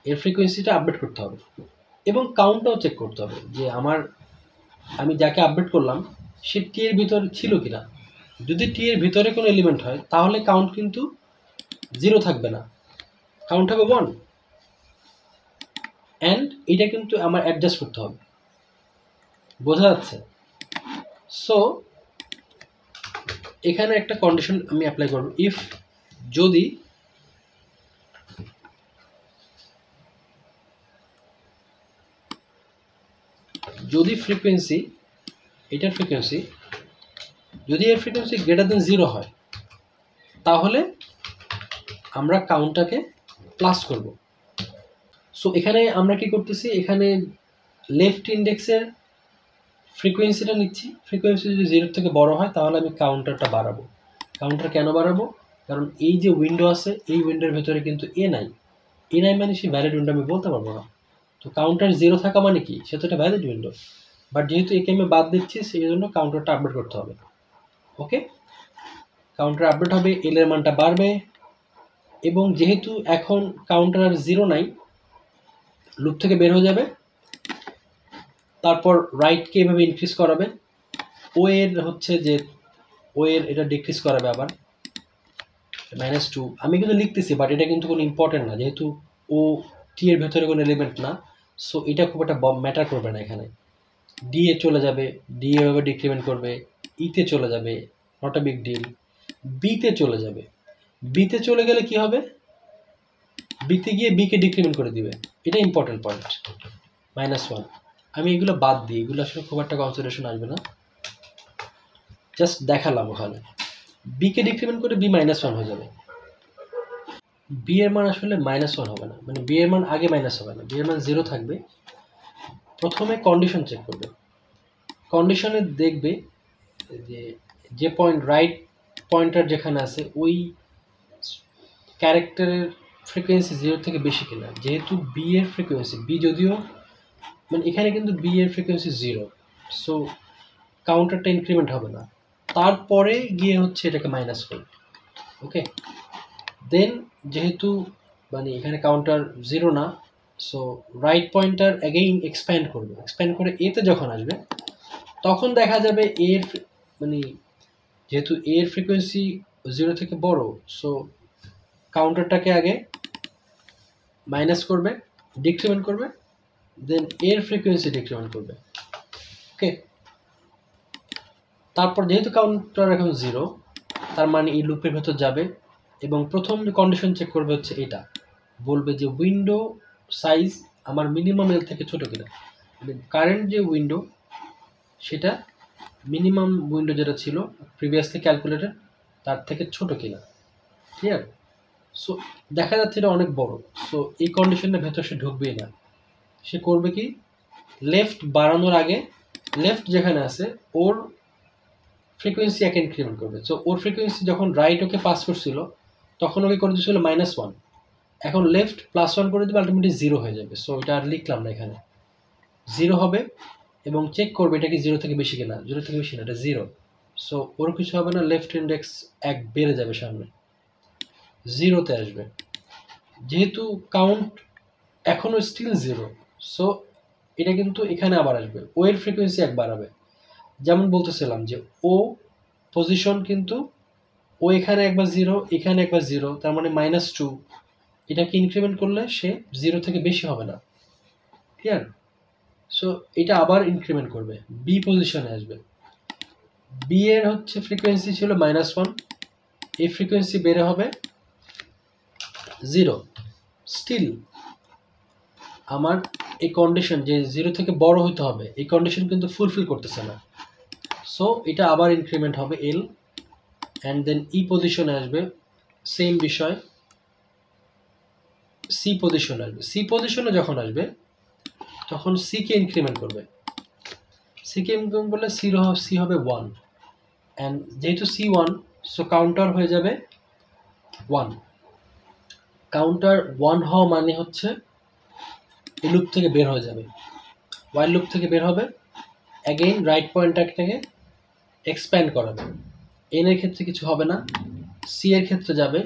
এর ফ্রিকোয়েন্সিটা আপডেট করতে হবে এবং কাউন্টটাও চেক করতে হবে যে আমি যাকে আপডেট করলাম সে টি এর ভিতরে ছিল কিনা। যদি টি এর ভিতরে কোনো এলিমেন্ট হয় তাহলে কাউন্ট কিন্তু 0 থাকবে না, কাউন্ট হবে 1, অ্যান্ড এটা কিন্তু আমার অ্যাডজাস্ট করতে হবে। বোঝা যাচ্ছে? সো এখানে একটা কন্ডিশন আমি অ্যাপ্লাই করব, ইফ যদি ফ্রিকোয়েন্সি, এটার ফ্রিকোয়েন্সি যদি এর ফ্রিকোয়েন্সি গ্রেটার দেন 0 হয় তাহলে আমরা কাউন্টটাকে প্লাস করব। সো এখানে আমরা কি করতেছি, এখানে লেফট ইন্ডেক্সের ফ্রিকোয়েন্সিটা নিচ্ছি, ফ্রিকোয়েন্সি যদি 0 থেকে বড় হয় তাহলে আমি কাউন্টারটা বাড়াবো। কাউন্টার কেন বাড়াবো? কারণ এই যে উইন্ডো আছে এই উইন্ডোর ভেতরে কিন্তু এ নাই মানে সে ভ্যালিড উইন্ডো আমি বলতে পারবো না। তো কাউন্টার 0 থাকা মানে কি, সে তো একটা ভ্যালিড উইন্ডো, বাট যেহেতু একে আমি বাদ দিচ্ছি সেই জন্য কাউন্টারটা আপডেট করতে হবে। ওকে, কাউন্টার আপডেট হবে, এল এর মানটা বাড়বে, এবং যেহেতু এখন কাউন্টার আর 0 নাই, লুপ থেকে বের হয়ে যাবে, তারপর রাইটকে এভাবে ইনক্রিজ করাবে, ও এর হচ্ছে যে ও এর এটা ডিক্রিজ করাবে আবার -2। আমি কিন্তু লিখতেছি বাট এটা কিন্তু কোনো ইম্পর্টেন্ট না, যেহেতু ও টি এর ভেতরে কোনো এলিমেন্ট না, সো এটা খুব একটা ম্যাটার করবে না। এখানে ডি এ চলে যাবে, ডি এভাবে ডিক্রিমেন্ট করবে, ইতে চলে যাবে, নট আ বিগ ডিল, বিতে চলে যাবে, বিতে চলে গেলে কি হবে, বিতে গিয়ে বিকে ডিক্রিমেন্ট করে দিবে, এটা ইম্পর্টেন্ট পয়েন্ট, -1। আমি এগুলো বাদ দিই, এগুলো আসলে খুব একটা কনসিডারেশন আসবে না, জাস্ট দেখালাম। ওখানে বিকে ডিক্রিমেন্ট করে বি -1 হয়ে যাবে। বি এর মান আসলে -1 হবে না, মানে বি এর মান আগে মাইনাস হবে না, বি এর মান 0 থাকবে। প্রথমে কন্ডিশন চেক করবে, কন্ডিশনে দেখবে যে পয়েন্ট রাইট পয়েন্টার যেখানে আছে ওই ক্যারেক্টারের ফ্রিকোয়েন্সি 0 থেকে বেশি কিনা। যেহেতু বি এর ফ্রিকোয়েন্সি, বি যদিও মানে এখানে কিন্তু বি এর ফ্রিকোয়েন্সি 0, সো কাউন্টারটা ইনক্রিমেন্ট হবে না, তারপরে গিয়ে হচ্ছে এটাকে মাইনাস করবে। ওকে, দেন যেহেতু মানে এখানে কাউন্টার 0 না, so right pointer again expand করবে, এক্সপ্যান্ড করে এতে যখন আসবে তখন দেখা যাবে এর মানে যেহেতু এর ফ্রিকোয়েন্সি 0 থেকে বড়, সো কাউন্টারটাকে আগে মাইনাস করবে, ডিক্রিমেন্ট করবে, দেন এর ফ্রিকোয়েন্সি ডিক্রিমেন্ট করবে। ওকে, তারপর যেহেতু কাউন্টার এখন 0, তার মানে এই লুপের ভেতর যাবে এবং প্রথম কন্ডিশন চেক করবে হচ্ছে এটা, বলবে যে উইন্ডো সাইজ আমার মিনিমাম এল থেকে ছোট কিনা, মানে কারেন্ট যে উইন্ডো সেটা মিনিমাম উইন্ডো যেটা ছিল প্রিভিয়াসলি ক্যালকুলেটেড তার থেকে ছোট কিনা। ক্লিয়ার? সো দেখা যাচ্ছে এটা অনেক বড়, সো এই কন্ডিশনের ভেতর সে ঢুকবেই না। সে করবে কি, লেফট বাড়ানোর আগে লেফট যেখানে আছে ওর ফ্রিকোয়েন্সি একে ইনক্রিমেন্ট করবে। সো ওর ফ্রিকোয়েন্সি যখন রাইট ওকে পাস করছিল তখন ওকে করে দিয়েছিল -1, এখন লেফট +1 করে দেবে, আলটিমেটলি 0 হয়ে যাবে। সো এটা আর লিখলাম না, এখানে 0 হবে এবং চেক করবে এটা কি 0 থেকে বেশি কিনা, 0 থেকে বেশি না, এটা 0, সো ওর কিছু হবে না, লেফট ইন্ডেক্স 1 বেড়ে যাবে, সামনে 0-তে আসবে। যেহেতু কাউন্ট এখনও স্টিল 0, সো এটা কিন্তু এখানে আবার আসবে, ও এর ফ্রিকোয়েন্সি 1 বাড়াবে। যেমন বলতেছিলাম যে ও পজিশন কিন্তু ও এখানে একবার 0, এখানে একবার 0, তার মানে -2, এটাকে ইনক্রিমেন্ট করলে সে 0 থেকে বেশি হবে না। ক্লিয়ার? সো এটা আবার ইনক্রিমেন্ট করবে, বি পজিশনে আসবে, বি এর হচ্ছে ফ্রিকোয়েন্সি ছিল -1, এই ফ্রিকোয়েন্সি বেড়ে হবে 0। স্টিল আমার এই কন্ডিশন যে 0 থেকে বড় হইতে হবে এই কন্ডিশন কিন্তু ফুলফিল করতেছে না, সো এটা আবার ইনক্রিমেন্ট হবে এল, অ্যান্ড দেন ই পজিশনে আসবে, সেম বিষয়, সি পজিশনে আসবে। সি পজিশনে যখন আসবে তখন সিকে ইনক্রিমেন্ট করবে, সিকে ইনক্রিমেন্ট করলে সি হবে 1, অ্যান্ড যেহেতু C1, সো কাউন্টার হয়ে যাবে 1। কাউন্টার 1 হওয়া মানে হচ্ছে এই লুপ থেকে বের হয়ে যাবে, ওয়াইল লুপ থেকে বের হবে, অ্যাগেইন রাইট পয়েন্টারটাকে এক্সপ্যান্ড করাবে। এন এর ক্ষেত্রে কিছু হবে না, সি এর ক্ষেত্রে যাবে।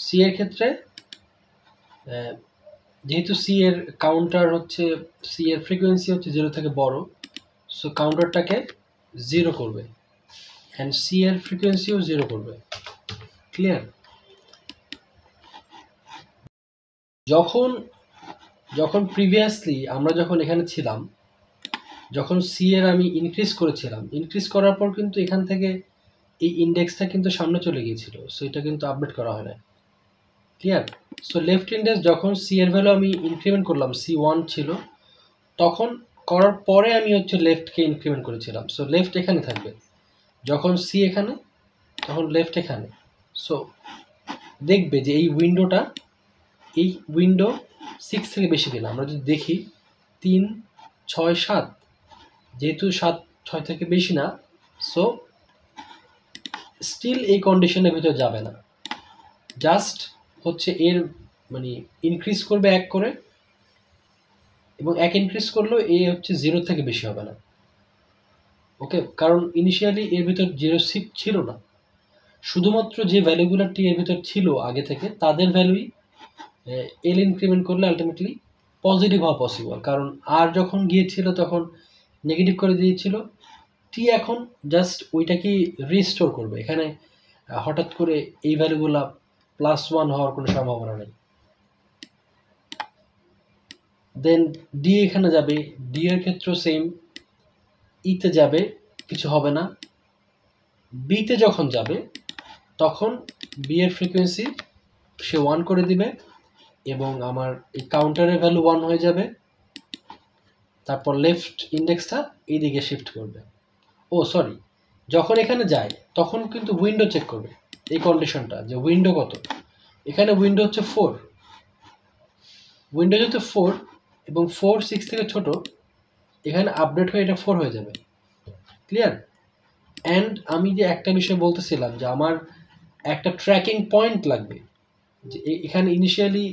সি এর ক্ষেত্রে যেহেতু সি এর কাউন্টার হচ্ছে, সি এর ফ্রিকোয়েন্সি হচ্ছে 0 থেকে বড়, সো কাউন্টারটাকে 0 করবে, অ্যান্ড সি এর ফ্রিকোয়েন্সিও 0 করবে। ক্লিয়ার? যখন যখন প্রিভিয়াসলি আমরা যখন এখানে ছিলাম, যখন সি এর আমি ইনক্রিজ করেছিলাম, ইনক্রিজ করার পর কিন্তু এখান থেকে এই ইন্ডেক্সটা কিন্তু সামনে চলে গিয়েছিল, সো এটা কিন্তু আপডেট করা হয় না। ক্লিয়ার? সো লেফট ইন্ডেক্স যখন সি এর ভ্যালু আমি ইনক্রিমেন্ট করলাম, সি 1 ছিল, তখন করার পরে আমি হচ্ছে লেফটকে ইনক্রিমেন্ট করেছিলাম, সো লেফট এখানে থাকবে। যখন সি এখানে, তখন লেফট এখানে। সো দেখবে যে এই উইন্ডো 6 থেকে বেশি দিন। আমরা যদি দেখি 3, 6, 7, যেহেতু 7, 6 থেকে বেশি না, সো স্টিল এই কন্ডিশনের ভিতরে যাবে না। জাস্ট হচ্ছে এর মানে ইনক্রিজ করবে 1 করে, এবং 1 ইনক্রিজ করলেও এ হচ্ছে 0 থেকে বেশি হবে না। ওকে, কারণ ইনিশিয়ালি এর ভিতর 0 শিফট ছিল না, শুধুমাত্র যে ভ্যালুগুলোটি এর ভিতর ছিল আগে থেকে তাদের ভ্যালুই এল ইনক্রিমেন্ট করলে আলটিমেটলি পজিটিভ হওয়া পসিবল। কারণ আর যখন গিয়েছিল তখন নেগেটিভ করে দিয়েছিল, টি এখন জাস্ট ওইটাকেই রিস্টোর করবে। এখানে হঠাৎ করে এই ভ্যালুগুলা +1 হওয়ার কোনো সম্ভাবনা নেই। দেন ডি এখানে যাবে, ডি এর ক্ষেত্রেও সেম, ইতে যাবে, কিছু হবে না। বিতে যখন যাবে তখন বি এর ফ্রিকোয়েন্সি সে 1 করে দিবে, এবং আমার এই কাউন্টারের ভ্যালু 1 হয়ে যাবে। তারপর লেফট ইন্ডেক্সটা এইদিকে শিফট করবে। ও সরি, যখন এখানে যায় তখন কিন্তু উইন্ডো চেক করবে, এই কন্ডিশনটা যে উইন্ডো কত। এখানে উইন্ডো হচ্ছে 4, উইন্ডো যেহেতু 4 এবং 4 6 থেকে ছোট, এখানে আপডেট হয়ে এটা 4 হয়ে যাবে। ক্লিয়ার? অ্যান্ড আমি যে একটা বিষয় বলতেছিলাম যে আমার একটা ট্র্যাকিং পয়েন্ট লাগবে, যে এখানে ইনিশিয়ালি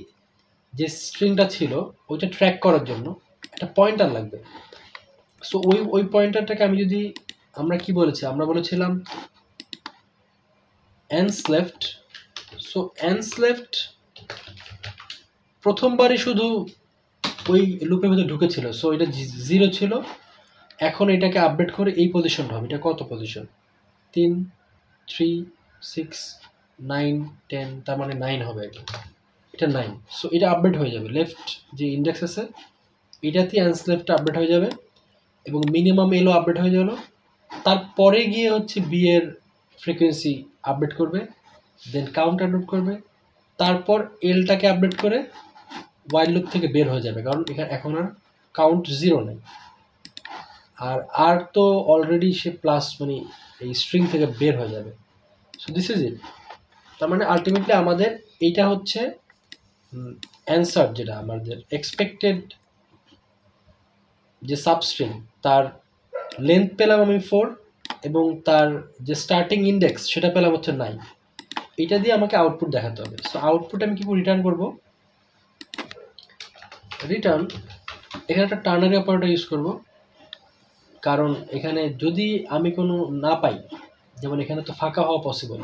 যে স্ট্রিংটা ছিল ওইটা ট্র্যাক করার জন্য একটা পয়েন্টার লাগবে। সো ওই পয়েন্টারটাকে আমি যদি, আমরা কি বলেছি, আমরা বলেছিলাম এন্স লেফট। সো এন্স লেফট প্রথমবারই শুধু ওই লুপের ভিতরে ঢুকেছিল, সো এটা 0 ছিল। এখন এটাকে আপডেট করে এই পজিশনটা হবে, এটা কত পজিশন, 3, 3, 6, 9, 10, তার মানে 9 হবে এটা 9। সো এটা আপডেট হয়ে যাবে, লেফট যে ইন্ডেক্স আছে এটাতে অ্যান্স লেফট আপডেট হয়ে যাবে, এবং মিনিমাম এলও আপডেট হয়ে গেল। তারপরে গিয়ে হচ্ছে বি এর ফ্রিকোয়েন্সি আপডেট করবে, দেন কাউন্ট আপডেট করবে, তারপর এলটাকে আপডেট করে ওয়াইল লুপ থেকে বের হয়ে যাবে, কারণ এখানে এখন আর কাউন্ট 0 নেই। আর তো অলরেডি সে প্লাস মানে এই স্ট্রিং থেকে বের হয়ে যাবে। So this is it. তার মানে আলটিমেটলি আমাদের এইটা হচ্ছে অ্যান্সার, যেটা আমাদের এক্সপেক্টেড যে সাবস্ট্রিং, তার লেন্থ পেলাম আমি 4, এবং তার যে স্টার্টিং ইন্ডেক্স সেটা পেলাম হচ্ছে 9। এটা দিয়ে আমাকে আউটপুট দেখাতে হবে। সো আউটপুট আমি কি রিটার্ন করব, রিটার্ন এখানে একটা টার্নারি অপারেটর ইউজ করব, কারণ এখানে যদি আমি কোনো না পাই, যেমন এখানে তো ফাঁকা হওয়া পসিবল,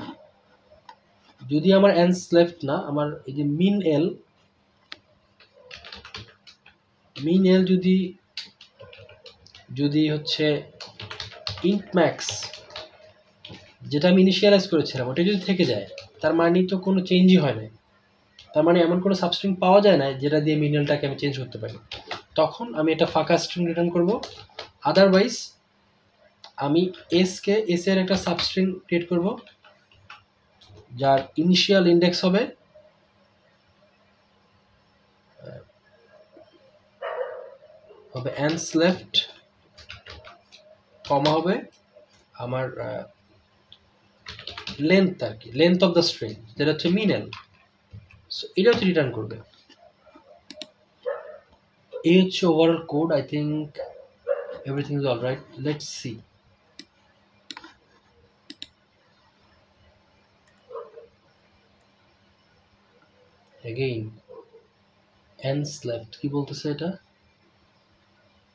যদি আমার অ্যান্স লেফট না, আমার এই যে মিন এল যদি হচ্ছে ইন্ট ম্যাক্স যেটা আমি ইনিশিয়ালাইজ করেছিলাম ওটা যদি থেকে যায়, তার মানে তো কোনো চেঞ্জই হয় না। তার মানে এমন কোনো সাবস্ট্রিং পাওয়া যায় না যেটা দিয়ে মিনিয়ালটাকে আমি চেঞ্জ করতে পারি। তখন আমি এটা ফাঁকা স্ট্রিং রিটার্ন করব। আদারওয়াইজ আমি এস এর একটা সাবস্ট্রিং ক্রিয়েট করব যার ইনিশিয়াল ইন্ডেক্স হবে অ্যান্স লেফট, কমা হবে আমার লেন্থ, আর কি লেন্থ অফ দ্য স্ট্রিং, যেটা হচ্ছে মিন এল। সো এটা হচ্ছে রিটার্ন করবে। এই হচ্ছে overall code. I think everything is alright. Let's see. Again ends left, কি বলতেছে এটা?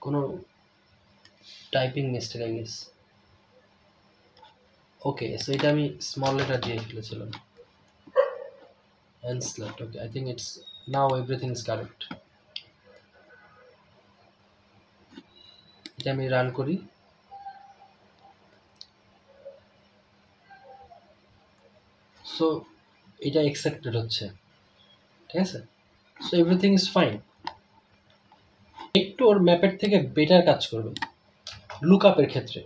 কোনো typing mistake I guess. Okay, so এটা আমি স্মল লেটার দিয়ে ফেলেছিলাম। Ends left, okay, I think it's now everything is correct. এটা আমি রান করি। সো এটা অ্যাকসেপ্টেড হচ্ছে, ঠিক আছে। So everything is fine. একটু ওর ম্যাপের থেকে বেটার কাজ করবে লুকআপের ক্ষেত্রে,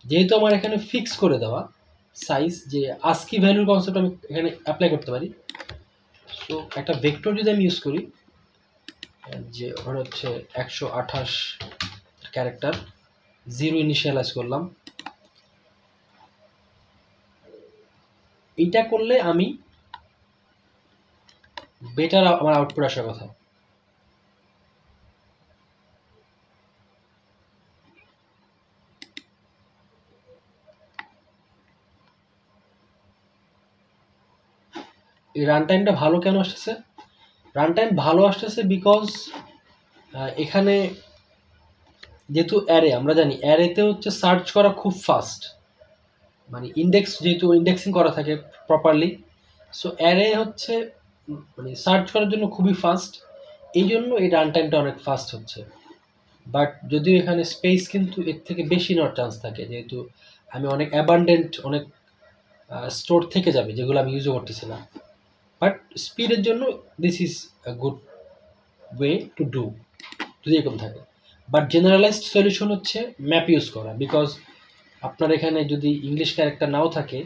যেহেতু আমার এখানে ফিক্স করে দেওয়া সাইজ, যে আস্কি ভ্যালুর কনসেপ্ট আমি এখানে অ্যাপ্লাই করতে পারি। সো একটা ভেক্টর যদি আমি ইউজ করি, যে ওর হচ্ছে 128 ক্যারেক্টার, 0 ইনিশিয়ালাইজ করলাম, এইটা করলে আমি বেটার আমার আউটপুট আসার কথা। এই রান টাইমটা ভালো কেন আসতেছে? রান টাইম ভালো আসতেছে বিকজ এখানে যেহেতু অ্যারে, আমরা জানি অ্যারেতে হচ্ছে সার্চ করা খুব ফাস্ট, মানে ইন্ডেক্স যেহেতু ইন্ডেক্সিং করা থাকে প্রপারলি, সো অ্যারে হচ্ছে মানে সার্চ করার জন্য খুবই ফাস্ট, এই জন্য এই রান টাইমটা অনেক ফাস্ট হচ্ছে। বাট যদিও এখানে স্পেস কিন্তু এর থেকে বেশি নেওয়ার চান্স থাকে, যেহেতু আমি অনেক অ্যাবান্ডেন্ট, অনেক স্টোর থেকে যাবে যেগুলো আমি ইউজও করতেছি না। বাট স্পিডের জন্য this is a good way to do, যদি এরকম থাকে। বাট জেনারেলাইজড সলিউশন হচ্ছে ম্যাপ ইউজ করা, বিকজ আপনার এখানে যদি ইংলিশ ক্যারেক্টার নাও থাকে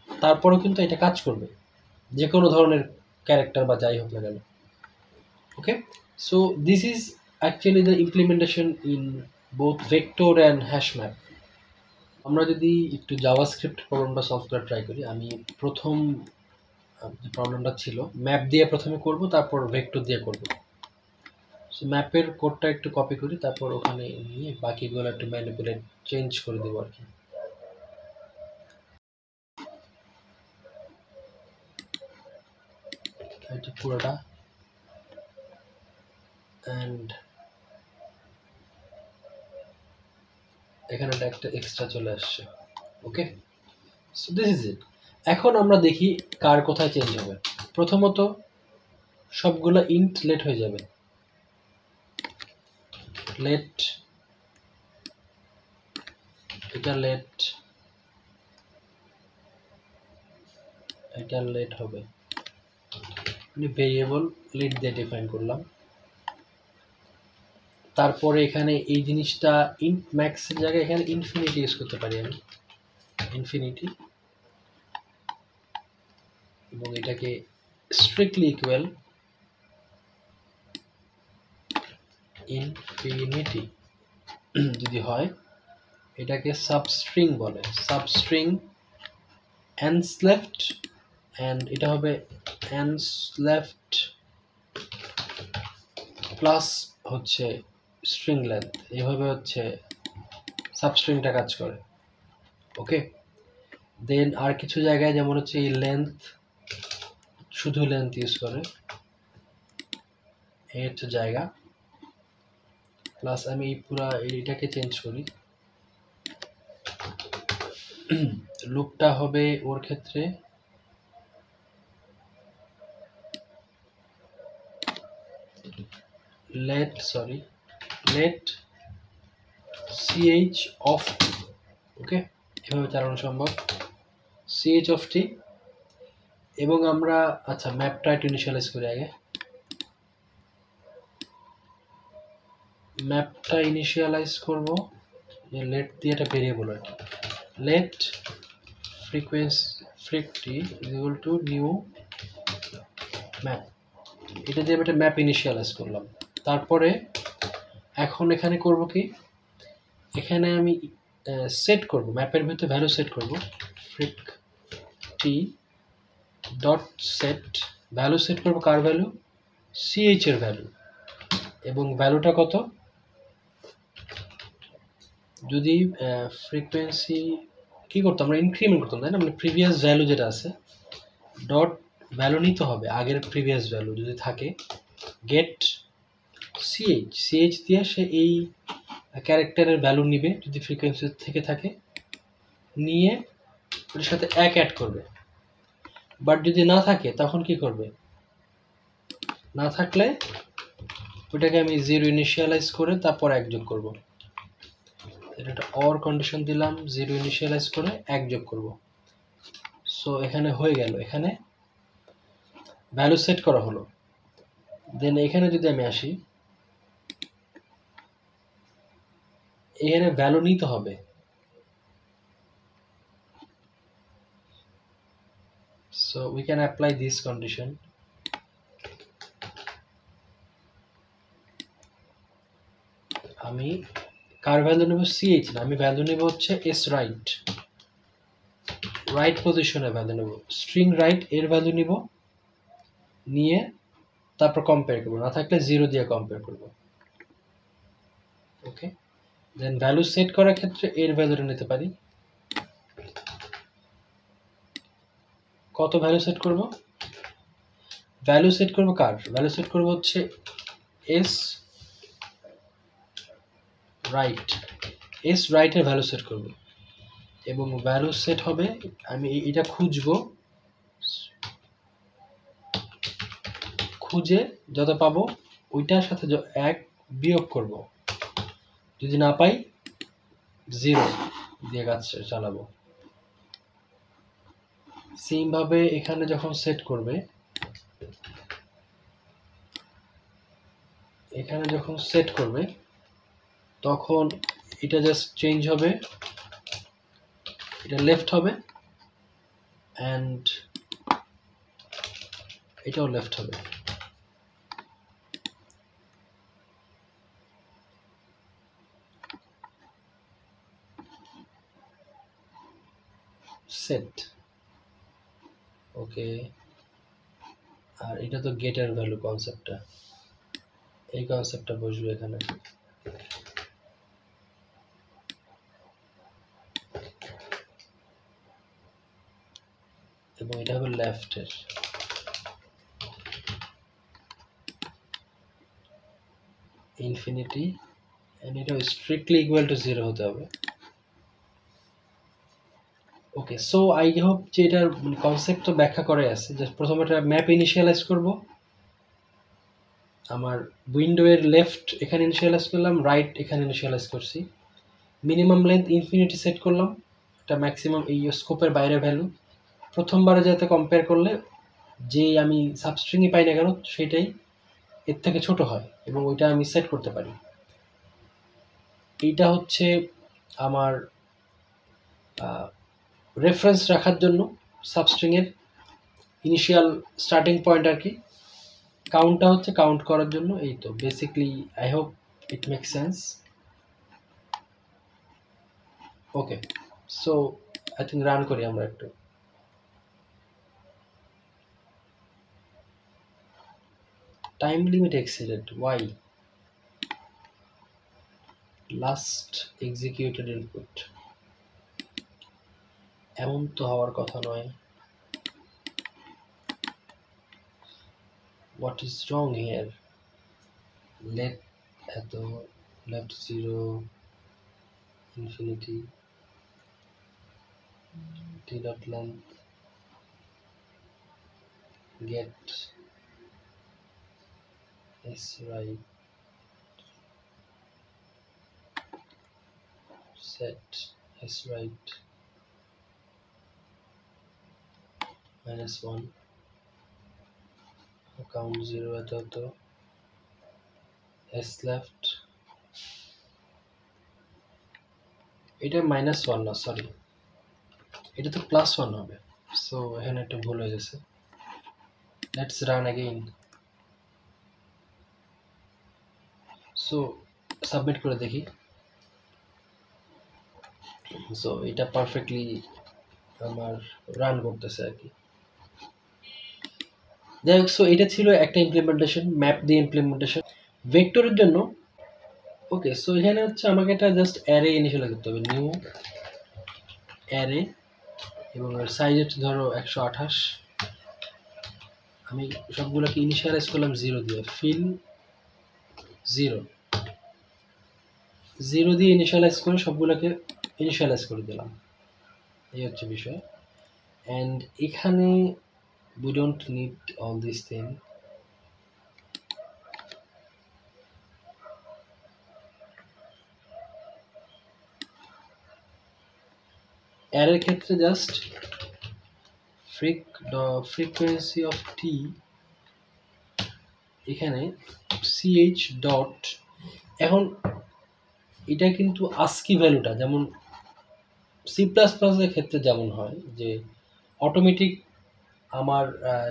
তারপরেও কিন্তু এটা কাজ করবে, যে কোনো ধরনের ক্যারেক্টার বা যাই হোক না কেন। Okay, so this is actually the implementation in both vector and hash map. আমরা যদি একটু জাভাস্ক্রিপ্ট প্রবলেমটা সলভ করার ট্রাই করি, আমি প্রথম যে প্রবলেমটা ছিল ম্যাপ দিয়ে প্রথমে করব, তারপর ভেক্টর দিয়ে করব। সো ম্যাপের কোডটা একটু কপি করি, তারপর ওখানে নিয়ে বাকিগুলো একটু ম্যানিপুলেট চেঞ্জ করে দেবো আর কি। এটা পুরোটা, অ্যান্ড এখানে একটা এক্সট্রা চলে আসছে। ওকে, সো দিস ইজ ইট। এখন আমরা দেখি কার কোথায় চেঞ্জ হবে। প্রথমত সবগুলো ইন্ট লেট হয়ে যাবে, লেট, এটা লেট, এটা লেট হবে, মানে ভেরিয়েবল লেট দিয়ে ডিফাইন করলাম। তারপরে এখানে এই জিনিসটা ইন্ট ম্যাক্সের জায়গায় এখানে ইনফিনিটি ইউজ করতে পারি আমি, ইনফিনিটি, এবং এটাকে স্ট্রিক্টলি ইকুয়াল ইনফিনিটি যদি হয়, এটাকে সাবস্ট্রিং বলে, সাবস্ট্রিং এন্ডস লেফট, অ্যান্ড এটা হবে এন্ডস লেফট প্লাস হচ্ছে স্ট্রিং লেন্থ, এইভাবে হচ্ছে সাবস্ট্রিংটা কাজ করে। ওকে, দেন আর কিছু জায়গায় যেমন হচ্ছে এই লেন্থ, শুধু লেন্থ ইউজ করে, এই হচ্ছে জায়গা, প্লাস আমি এই পুরা এইটাকে চেঞ্জ করি, লুপটা হবে ওর ক্ষেত্রে let ch of t, ওকে, এভাবে চালানো সম্ভব, ch of t। এবং আমরা আচ্ছা ম্যাপটা একটু ইনিশিয়ালাইজ করি আগে, ম্যাপটা ইনিশিয়ালাইজ করব যে লেট দিয়ে একটা ভেরিয়েবল আর কি, let frequency is equal to new map, এটা দিয়ে একটা ম্যাপ ইনিশিয়ালাইজ করলাম। তারপরে এখন এখানে করব কি, এখানে আমি সেট করব, ম্যাপের ভিতরে ভ্যালু সেট করব, ফ্রিক টি ডট সেট, ভ্যালু সেট করব কার ভ্যালু, ch এর ভ্যালু, এবং ভ্যালুটা কত, যদি ফ্রিকোয়েন্সি কি করতাম আমরা, ইনক্রিমেন্ট করতাম, তাই না, মানে প্রিভিয়াস ভ্যালু যেটা আছে ডট ভ্যালু নিতে হবে, আগের প্রিভিয়াস ভ্যালু যদি থাকে গেট সিএইচ দিয়ে সে এই ক্যারেক্টারের ভ্যালু নিবে যদি ফ্রিকোয়েন্সি থেকে থাকে, নিয়ে ওটার সাথে 1 অ্যাড করবে। বাট যদি না থাকে তখন কি করবে, না থাকলে ওটাকে আমি 0 ইনিশিয়ালাইজ করে তারপর 1 যোগ করব। এটা একটা অর কন্ডিশন দিলাম, 0 ইনিশিয়ালাইজ করে 1 যোগ করব। সো এখানে হয়ে গেল, এখানে ভ্যালু সেট করা হলো। দেন এখানে যদি আমি আসি, এখানে ভ্যালু নিতে হবে। So we can apply this condition. আমি কার ভ্যালু নেব, সিএইচ না, আমি ভ্যালু নেব হচ্ছে এস রাইট, রাইট পজিশনে ভ্যালু নেব, স্ট্রিং রাইট এর ভ্যালু নিব, নিয়ে তারপর কম্পেয়ার করব, না থাকলে 0 দিয়ে কম্পেয়ার করব। ওকে, দেন ভ্যালু সেট করার ক্ষেত্রে এর ভ্যালুটা নিতে পারি। কত ভ্যালু সেট করব, ভ্যালু সেট করব কার, ভ্যালু সেট করব হচ্ছে এস রাইট, এস রাইটের ভ্যালু সেট করব, এবং ভ্যালু সেট হবে, আমি এটা খুঁজবো, খুঁজে যত পাবো ওইটার সাথে 1 বিয়োগ করব, যদি না পাই 0 দিয়ে কাজ চালাবো। সেম ভাবে এখানে যখন সেট করবে, এখানে যখন সেট করবে তখন এটা জাস্ট চেঞ্জ হবে, এটা লেফট হবে অ্যান্ড এটাও লেফট হবে। সেট ওকে, আর এটা তো গেটের ভ্যালু কনসেপ্টটা, এই কনসেপ্টটা বসবে এখানে। এবং এটা হবে লেফটের, ইনফিনিটি, এন্ড এটা স্ট্রিক্টলি ইকুয়াল টু 0 হতে হবে। ওকে, সো আই হোপ যে এটার কনসেপ্ট তো ব্যাখ্যা করে আছে। জাস্ট প্রথমে একটা ম্যাপ ইনিশিয়ালাইজ করব, আমার উইন্ডোয়ের লেফট এখানে ইনিশিয়ালাইজ করলাম, রাইট এখানে ইনিশিয়ালাইজ করছি, মিনিমাম লেন্থ ইনফিনিটি সেট করলাম, এটা ম্যাক্সিমাম এই স্কোপের বাইরে ভ্যালু, প্রথমবারে যাতে কম্পেয়ার করলে যে আমি সাবস্ট্রিংই পাই না কেন সেটাই এর থেকে ছোট হয়, এবং ওইটা আমি সেট করতে পারি। এইটা হচ্ছে আমার রেফারেন্স রাখার জন্য সাবস্ট্রিংয়ের ইনিশিয়াল স্টার্টিং পয়েন্ট আর কি, কাউন্টটা হচ্ছে কাউন্ট করার জন্য। এই তো basically, I hope it make sense. Okay, so I think run করি আমরা একটু। Time limit exceeded, why, last executed input, এমন তো হওয়ার কথা নয়। What is wrong here? Let at the left 0 infinity t dot length get s right set s right -1 count 0 at the s left, এটা -1 না, সরি এটা তো +1 হবে, সো এখানে একটা ভুল হয়ে গেছে। Let's run again. So submit করে দেখি। সো এটা পারফেক্টলি আমার রান করতেছে আর কি। যাই হোক, সো এটা ছিল একটা ইমপ্লিমেন্টেশন, ম্যাপ দিয়ে ইমপ্লিমেন্টেশন ভেক্টরের জন্য। ওকে, সো এখানে হচ্ছে আমাকে এটা জাস্ট অ্যারে ইনিশিয়ালাইজ করতে হবে, নিউ অ্যারে, এবং এর সাইজ হচ্ছে ধরো 128, আমি সবগুলোকে ইনিশিয়ালাইজ করলাম 0 দিয়ে, ফিল 0 দিয়ে ইনিশিয়ালাইজ করে সবগুলোকে ইনিশিয়ালাইজ করে দিলাম। এই হচ্ছে বিষয়। অ্যান্ড এখানে we don't need all these things. অ্যারের ক্ষেত্রে জাস্ট frequency of t এখানে ch ডট, এখন এটা কিন্তু আস্কি ভ্যালুটা যেমন সি প্লাস প্লাসের ক্ষেত্রে যেমন হয় যে অটোমেটিক আমার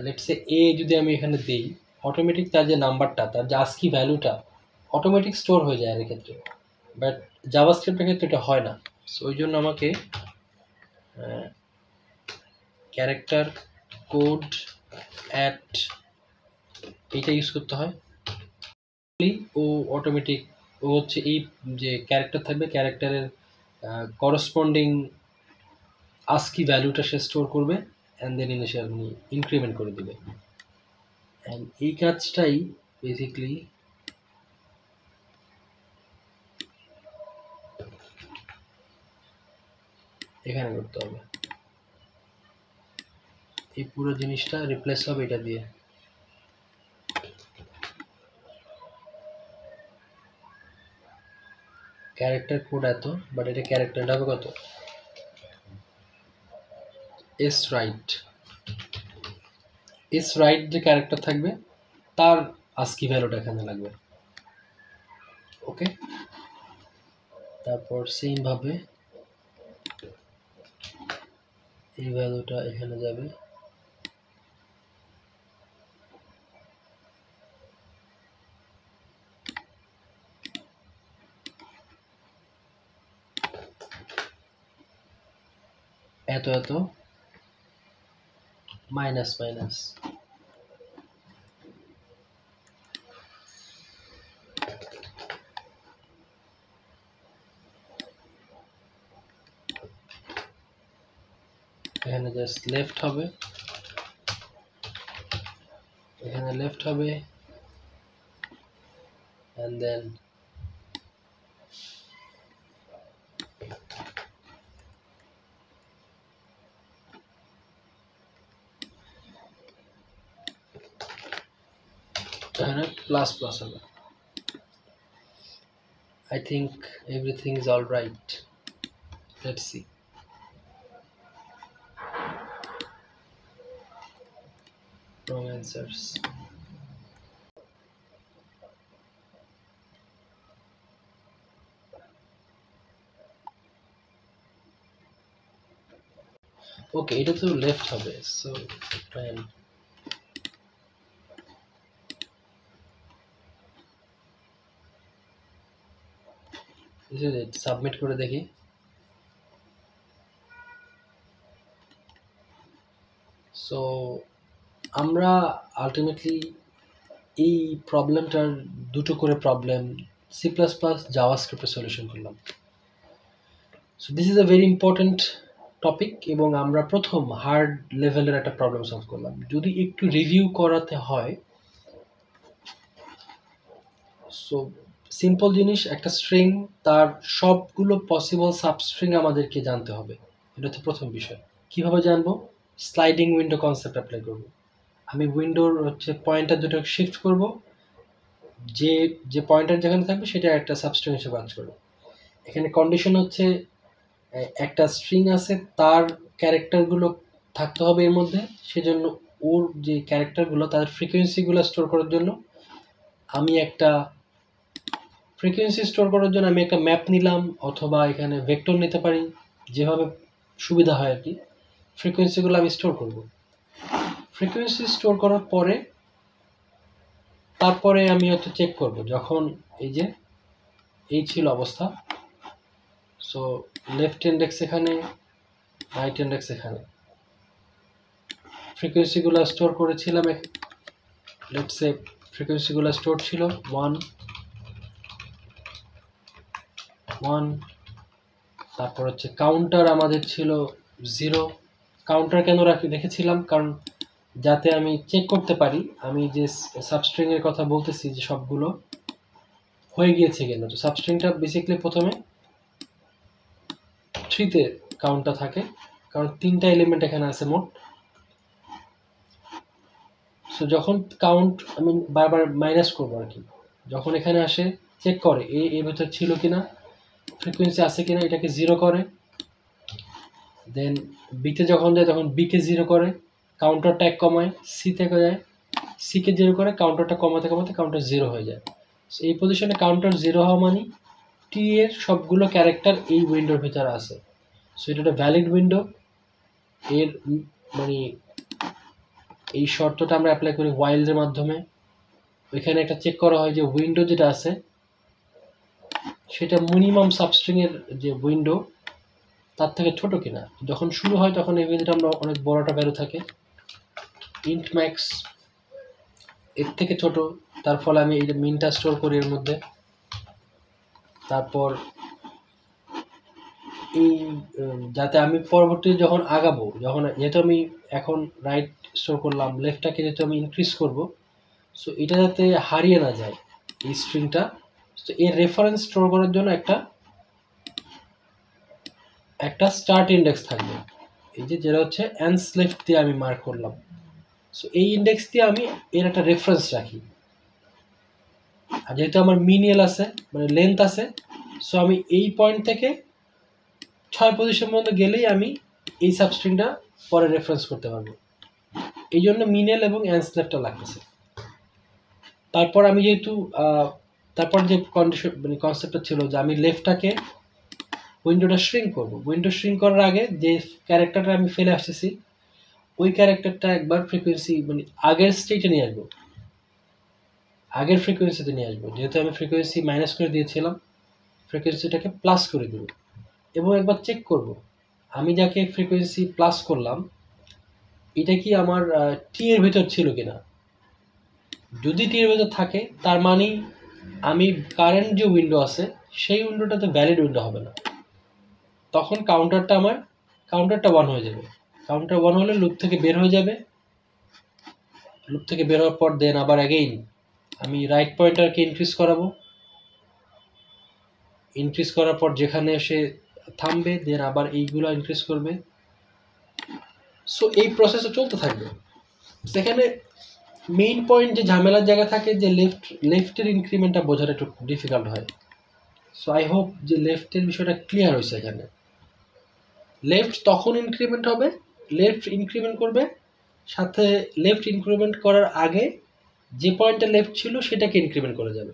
লেটস সে এ যদি আমি এখানে দিই, অটোমেটিক তার যে নাম্বারটা, তার যে আস্কি ভ্যালুটা অটোমেটিক স্টোর হয়ে যায় এর ক্ষেত্রে, বাট জাভাস্ক্রিপ্টের ক্ষেত্রে এটা হয় না। সো ওই জন্য আমাকে ক্যারেক্টার কোড অ্যাট এইটা ইউজ করতে হয়। ও অটোমেটিক ও হচ্ছে এই যে ক্যারেক্টার থাকবে, ক্যারেক্টারের করসপন্ডিং আস্কি ভ্যালুটা সে স্টোর করবে অ্যান্ড দেন ইনিশিয়াল ইনক্রিমেন্ট করে দিবে। অ্যান্ড এই কাজটাই বেসিকলি এখানে করতে হবে। এই পুরো জিনিসটা রিপ্লেস হবে এটা দিয়ে। ক্যারেক্টার কোড এত, বাট এটা ক্যারেক্টারটা হবে কত, এস রাইট যে ক্যারেক্টার থাকবে তার আস্কি ভ্যালুটা এখানে লাগবে। ওকে, তারপর সেম ভাবে এই ভ্যালুটা এখানে যাবে। এত মাইনাস এখানে জাস্ট লেফট হবে, এখানে লেফট হবে, and then এখানে প্লাস হবে। I think everything is all right. Let's see. Wrong answers. Okay, এটা তো লেফট হবে, so try and সাবমিট করে দেখি। সো আমরা আলটিমেটলি এই প্রবলেমটার দুটো করে প্রবলেম সি প্লাস প্লাস জাভাস্ক্রিপ্টে সলিউশন করলাম। So this is a very important topic, এবং আমরা প্রথম হার্ড লেভেলের একটা প্রবলেম সলভ করলাম। যদি একটু রিভিউ করাতে হয়, সো সিম্পল জিনিস, একটা স্ট্রিং তার সবগুলো পসিবল সাবস্ট্রিং আমাদেরকে জানতে হবে, এটা হচ্ছে প্রথম বিষয়। কিভাবে জানবো? স্লাইডিং উইন্ডো কনসেপ্ট অ্যাপ্লাই করব। আমি উইন্ডোর হচ্ছে পয়েন্টার দুটো শিফট করব, যে পয়েন্টার যেখানে থাকবে সেটা একটা সাবস্ট্রিং হিসেবে কাজ করবে। এখানে কন্ডিশন হচ্ছে একটা স্ট্রিং আছে, তার ক্যারেক্টারগুলো থাকতে হবে এর মধ্যে, সেজন্য ওর যে ক্যারেক্টারগুলো তাদের ফ্রিকোয়েন্সিগুলো স্টোর করার জন্য আমি একটা ম্যাপ নিলাম, অথবা এখানে ভেক্টর নিতে পারি, যেভাবে সুবিধা হয় আর কি। ফ্রিকোয়েন্সিগুলো আমি স্টোর করব। ফ্রিকোয়েন্সি স্টোর করার পরে তারপরে আমি হয়তো চেক করব, যখন এই ছিল অবস্থা, সো লেফট ইন্ডেক্স এখানে, রাইট ইন্ডেক্স এখানে, ফ্রিকোয়েন্সিগুলো স্টোর করেছিলাম। লেটস সে ফ্রিকোয়েন্সিগুলো স্টোর ছিল 1 1, তারপর হচ্ছে কাউন্টার আমাদের ছিল 0। কাউন্টার কেন রেখেছিলাম? কারণ যাতে আমি চেক করতে পারি আমি যে সাবস্ট্রিংয়ের কথা বলতেছি যে সবগুলো হয়ে গিয়েছে কিনা। তো সাবস্ট্রিংটা বেসিক্যালি প্রথমে 3-তে কাউন্টটা থাকে, কারণ 3টা এলিমেন্ট এখানে আছে মোট। সো যখন কাউন্ট আমি বারবার মাইনাস করবো আর কি, যখন এখানে আসে চেক করে এর ভেতর ছিল কিনা, ফ্রিকোয়েন্সি আছে কিনা, এটাকে 0 করে। দেন বিতে যখন যায় তখন বিকে 0 করে, কাউন্টারটা 1 কমায়, সি থেকে যায়, সিকে 0 করে, কাউন্টারটা কমাতে কমাতে কাউন্টার 0 হয়ে যায়। সো এই পজিশনে কাউন্টার 0 হওয়া মানে টি এর সবগুলো ক্যারেক্টার এই উইন্ডোর ভিতরে আছে। সো এটা একটা ভ্যালিড উইন্ডো। এর মানে এই শর্তটা আমরা অ্যাপ্লাই করি ওয়াইলের মাধ্যমে। ওইখানে একটা চেক করা হয় যে উইন্ডো যেটা আছে সেটা মিনিমাম সাবস্ট্রিংয়ের যে উইন্ডো তার থেকে ছোট কিনা। যখন শুরু হয় তখন এই ভ্যালুটা আমরা অনেক বড়টা ভ্যালু থাকে, ইন্ট ম্যাক্স এর থেকে ছোট, তার ফলে আমি এই মিনটা স্টোর করি এর মধ্যে। তারপর এই যাতে আমি পরবর্তী যখন আগাবো, যখন যেহেতু আমি এখন রাইট স্টোর করলাম, লেফটটাকে যেহেতু আমি ইনক্রিজ করব, সো এটা যাতে হারিয়ে না যায় এই স্ট্রিংটা। তো এর রেফারেন্স স্টোর করার জন্য একটা স্টার্ট ইন্ডেক্স থাকবে, এই যে যেটা হচ্ছে অ্যান্স লেফট দিয়ে আমি মার্ক করলাম। সো এই ইন্ডেক্স দিয়ে আমি এর একটা রেফারেন্স রাখি। আর যেহেতু আমার মিনিয়াল আছে মানে লেন্থ আছে, সো আমি এই পয়েন্ট থেকে 6 পজিশন পর্যন্ত গেলেই আমি এই সাবস্ট্রিংটা পরে রেফারেন্স করতে পারবো। এই জন্য মিনিয়াল এবং অ্যান্স লেফটটা লাগতেছে। তারপর আমি যেহেতু তারপর যে কন্ডিশন মানে কনসেপ্টটা ছিল যে আমি লেফটটাকে উইন্ডোটা শ্রিঙ্ক করবো। উইন্ডো শ্রিঙ্ক করার আগে যে ক্যারেক্টারটা আমি ফেলে আসতেছি ওই ক্যারেক্টারটা একবার ফ্রিকোয়েন্সি মানে আগের স্টেটে নিয়ে আসবো, আগের ফ্রিকোয়েন্সিতে নিয়ে আসবো। যেহেতু আমি ফ্রিকোয়েন্সি মাইনাস করে দিয়েছিলাম, ফ্রিকোয়েন্সিটাকে প্লাস করে দেবো এবং একবার চেক করব আমি যাকে ফ্রিকোয়েন্সি প্লাস করলাম এটা কি আমার টি এর ভেতর ছিল কিনা। যদি টি এর ভেতর থাকে তার মানে আমি কারেন্ট যে উইন্ডো আছে সেই উইন্ডোটাতে ভ্যালিড উইন্ডো হবে না, তখন কাউন্টারটা 1 হয়ে যাবে। কাউন্টার 1 হলে লুপ থেকে বের হয়ে যাবে। লুপ থেকে বের হওয়ার পর দেন আবার অ্যাগেইন আমি রাইট পয়েন্টারকে ইনক্রিজ করাবো। ইনক্রিজ করার পর যেখানে এসে থামবে দেন আবার এইগুলো ইনক্রিজ করবে। সো এই প্রসেসও চলতে থাকবে। সেখানে মেইন পয়েন্ট যে ঝামেলার জায়গা থাকে যে লেফটের ইনক্রিমেন্টটা বোঝাটা একটু ডিফিকাল্ট হয়। সো আই হোপ যে লেফটের বিষয়টা ক্লিয়ার হয়েছে। এখানে লেফট তখন ইনক্রিমেন্ট হবে, লেফট ইনক্রিমেন্ট করবে, সাথে লেফট ইনক্রিমেন্ট করার আগে যে পয়েন্টটা লেফট ছিল সেটাকে ইনক্রিমেন্ট করে যাবে।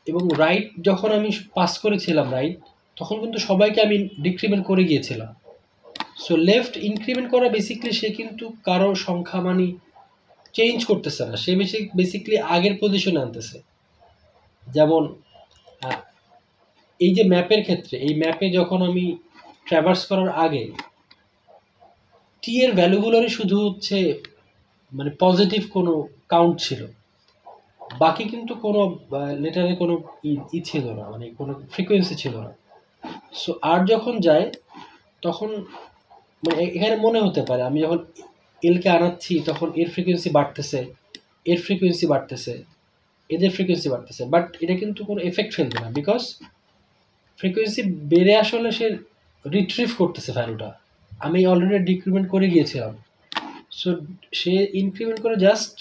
এবং রাইট যখন আমি পাস করেছিলাম রাইট, তখন কিন্তু সবাইকে আমি ডিক্রিমেন্ট করে গিয়েছিলাম। সো লেফট ইনক্রিমেন্ট করা বেসিক্যালি সে কিন্তু কারো সংখ্যা মানে চেঞ্জ করতেছে না, সে বেসিক্যালি আগের পজিশনে আনতেছে। যেমন এই যে ম্যাপের ক্ষেত্রে, এই ম্যাপে যখন আমি ট্র্যাভার্স করার আগে টি এর ভ্যালুগুলোরই শুধু হচ্ছে মানে পজিটিভ কোনো কাউন্ট ছিল, বাকি কিন্তু কোনো লেটারে কোনো ছিল না, মানে কোনো ফ্রিকোয়েন্সি ছিল না। সো আর যখন যায় তখন মানে এখানে মনে হতে পারে আমি যখন এলকে আনাচ্ছি তখন এর ফ্রিকোয়েন্সি বাড়তেছে, এর ফ্রিকোয়েন্সি বাড়তেছে, এদের ফ্রিকোয়েন্সি বাড়তেছে, বাট এটা কিন্তু কোনো এফেক্ট ফেলবে না, বিকজ ফ্রিকোয়েন্সি বেড়ে আসলে সে রিট্রিভ করতেছে ভ্যালুটা, আমি অলরেডি ডিক্রিমেন্ট করে গিয়েছিলাম। সো সে ইনক্রিমেন্ট করে জাস্ট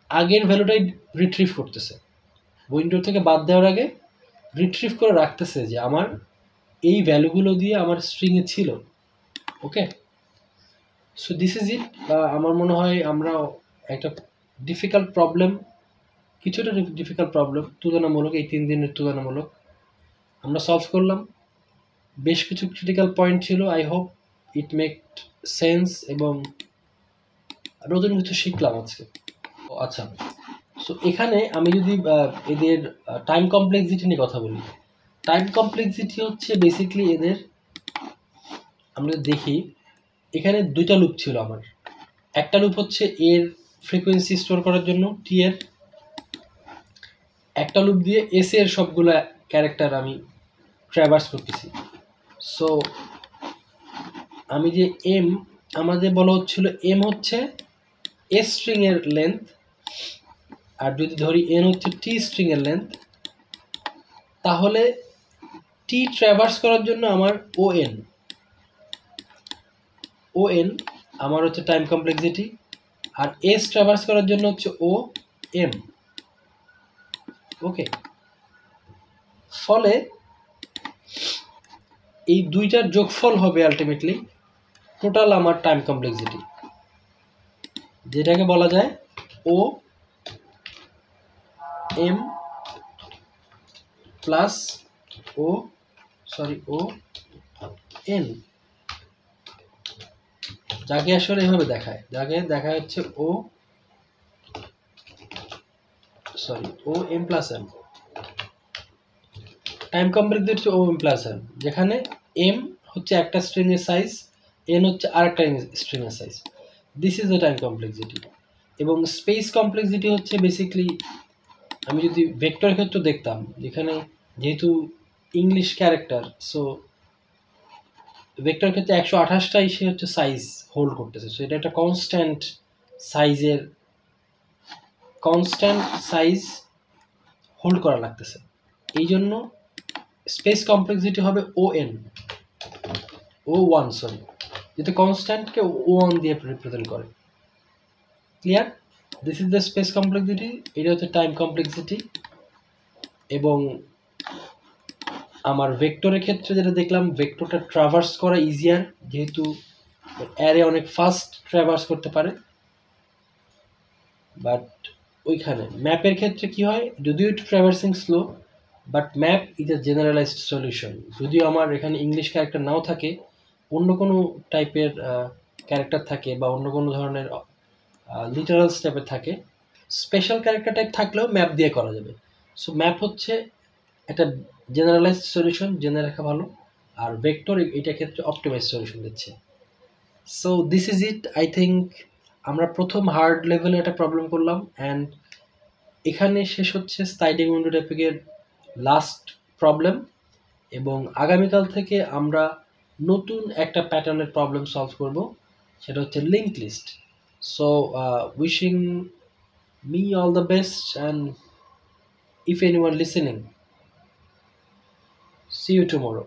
আগের ভ্যালুটাই রিট্রিভ করতেছে, উইন্ডো থেকে বাদ দেওয়ার আগে রিট্রিভ করে রাখতেছে যে আমার এই ভ্যালুগুলো দিয়ে আমার স্ট্রিংয়ে ছিল। ওকে, সো দিস ইজ ইট। আমার মনে হয় আমরা একটা ডিফিকাল্ট প্রবলেম, কিছুটা ডিফিকাল্ট প্রবলেম তুলনামূলক, এই 3 দিনের তুলনামূলক আমরা সলভ করলাম। বেশ কিছু ক্রিটিক্যাল পয়েন্ট ছিল, I hope it make sense এবং নতুন কিছু শিখলাম আজকে। আচ্ছা, সো এখানে আমি যদি এদের টাইম কমপ্লেক্সিটি নিয়ে কথা বলি, টাইম কমপ্লেক্সিটি হচ্ছে বেসিক্যালি এদের, আমরা দেখি এখানে 2টা লুপ ছিল আমার। একটা লুপ হচ্ছে এর ফ্রিকোয়েন্সি স্টোর করার জন্য টি এর, একটা লুপ দিয়ে এস এর সবগুলো ক্যারেক্টার আমি ট্র্যাভার্স করতেছি। সো আমি যে এম, আমাদের বলা হচ্ছিল এম হচ্ছে এস স্ট্রিং এর লেন্থ, আর যদি ধরি এন হচ্ছে টি স্ট্রিং এর লেন্থ, তাহলে টি ট্র্যাভার্স করার জন্য আমার ও এন আমার হচ্ছে টাইম কমপ্লেক্সিটি, আর এস ট্র্যাভার্স করার জন্য হচ্ছে ও এম। ওকে, ফলে এই দুইটার যোগফল হবে আলটিমেটলি টোটাল আমার টাইম কমপ্লেক্সিটি, যেটাকে বলা যায় O M plus O N, যাকে আসলে এভাবে দেখায়, যাকে দেখা হচ্ছে O M plus M. Time complexity হচ্ছে ও এম প্লাস এম, যেখানে এম হচ্ছে একটা স্ট্রিং এর সাইজ, এন হচ্ছে আরেকটা স্ট্রিং এর size. This is the time complexity. এবং স্পেস কমপ্লেক্সিটি হচ্ছে বেসিকলি, আমি যদি ভেক্টর ক্ষেত্রে দেখতাম, যেখানে যেহেতু ইংলিশ ক্যারেক্টার, সো ভেক্টর ক্ষেত্রে 128টাই সে হচ্ছে সাইজ হোল্ড করতেছে। সো এটা একটা কনস্ট্যান্ট সাইজ হোল্ড করা লাগতেছে। এই জন্য স্পেস কমপ্লেক্সিটি হবে ও ওয়ান, যেটা কনস্ট্যান্টকে ও1 দিয়ে রিপ্রেজেন্ট করে। Clear? This is the space complexity, এটা হচ্ছে টাইম কমপ্লেক্সিটি। এবং আমার ভেক্টরের ক্ষেত্রে যেটা দেখলাম, ভেক্টরটা ট্রাভার্স করা ইজিয়ার, যেহেতু অ্যারে অনেক ফাস্ট ট্রাভার্স করতে পারে। বাট ওইখানে ম্যাপের ক্ষেত্রে কি হয়, যদিও একটু traversing slow, but map is a generalised solution. যদিও আমার এখানে ইংলিশ ক্যারেক্টার নাও থাকে, অন্য কোনো টাইপের ক্যারেক্টার থাকে, বা অন্য কোনো ধরনের লিটারাল টাইপের থাকে, স্পেশাল ক্যারেক্টার টাইপ থাকলেও ম্যাপ দিয়ে করা যাবে। সো ম্যাপ হচ্ছে একটা জেনারেলাইজড সলিউশন, জেনে রাখা ভালো। আর ভেক্টর এইটা ক্ষেত্রে অপটিমাইজ সলিউশন দিচ্ছে। So this is it, I think আমরা প্রথম হার্ড লেভেলে একটা প্রবলেম করলাম, অ্যান্ড এখানে শেষ হচ্ছে স্লাইডিং উইন্ডো টপিকের লাস্ট প্রবলেম। এবং আগামীকাল থেকে আমরা নতুন একটা প্যাটার্নের প্রবলেম সলভ করব, সেটা হচ্ছে link list. So wishing me all the best, and if anyone listening, see you tomorrow.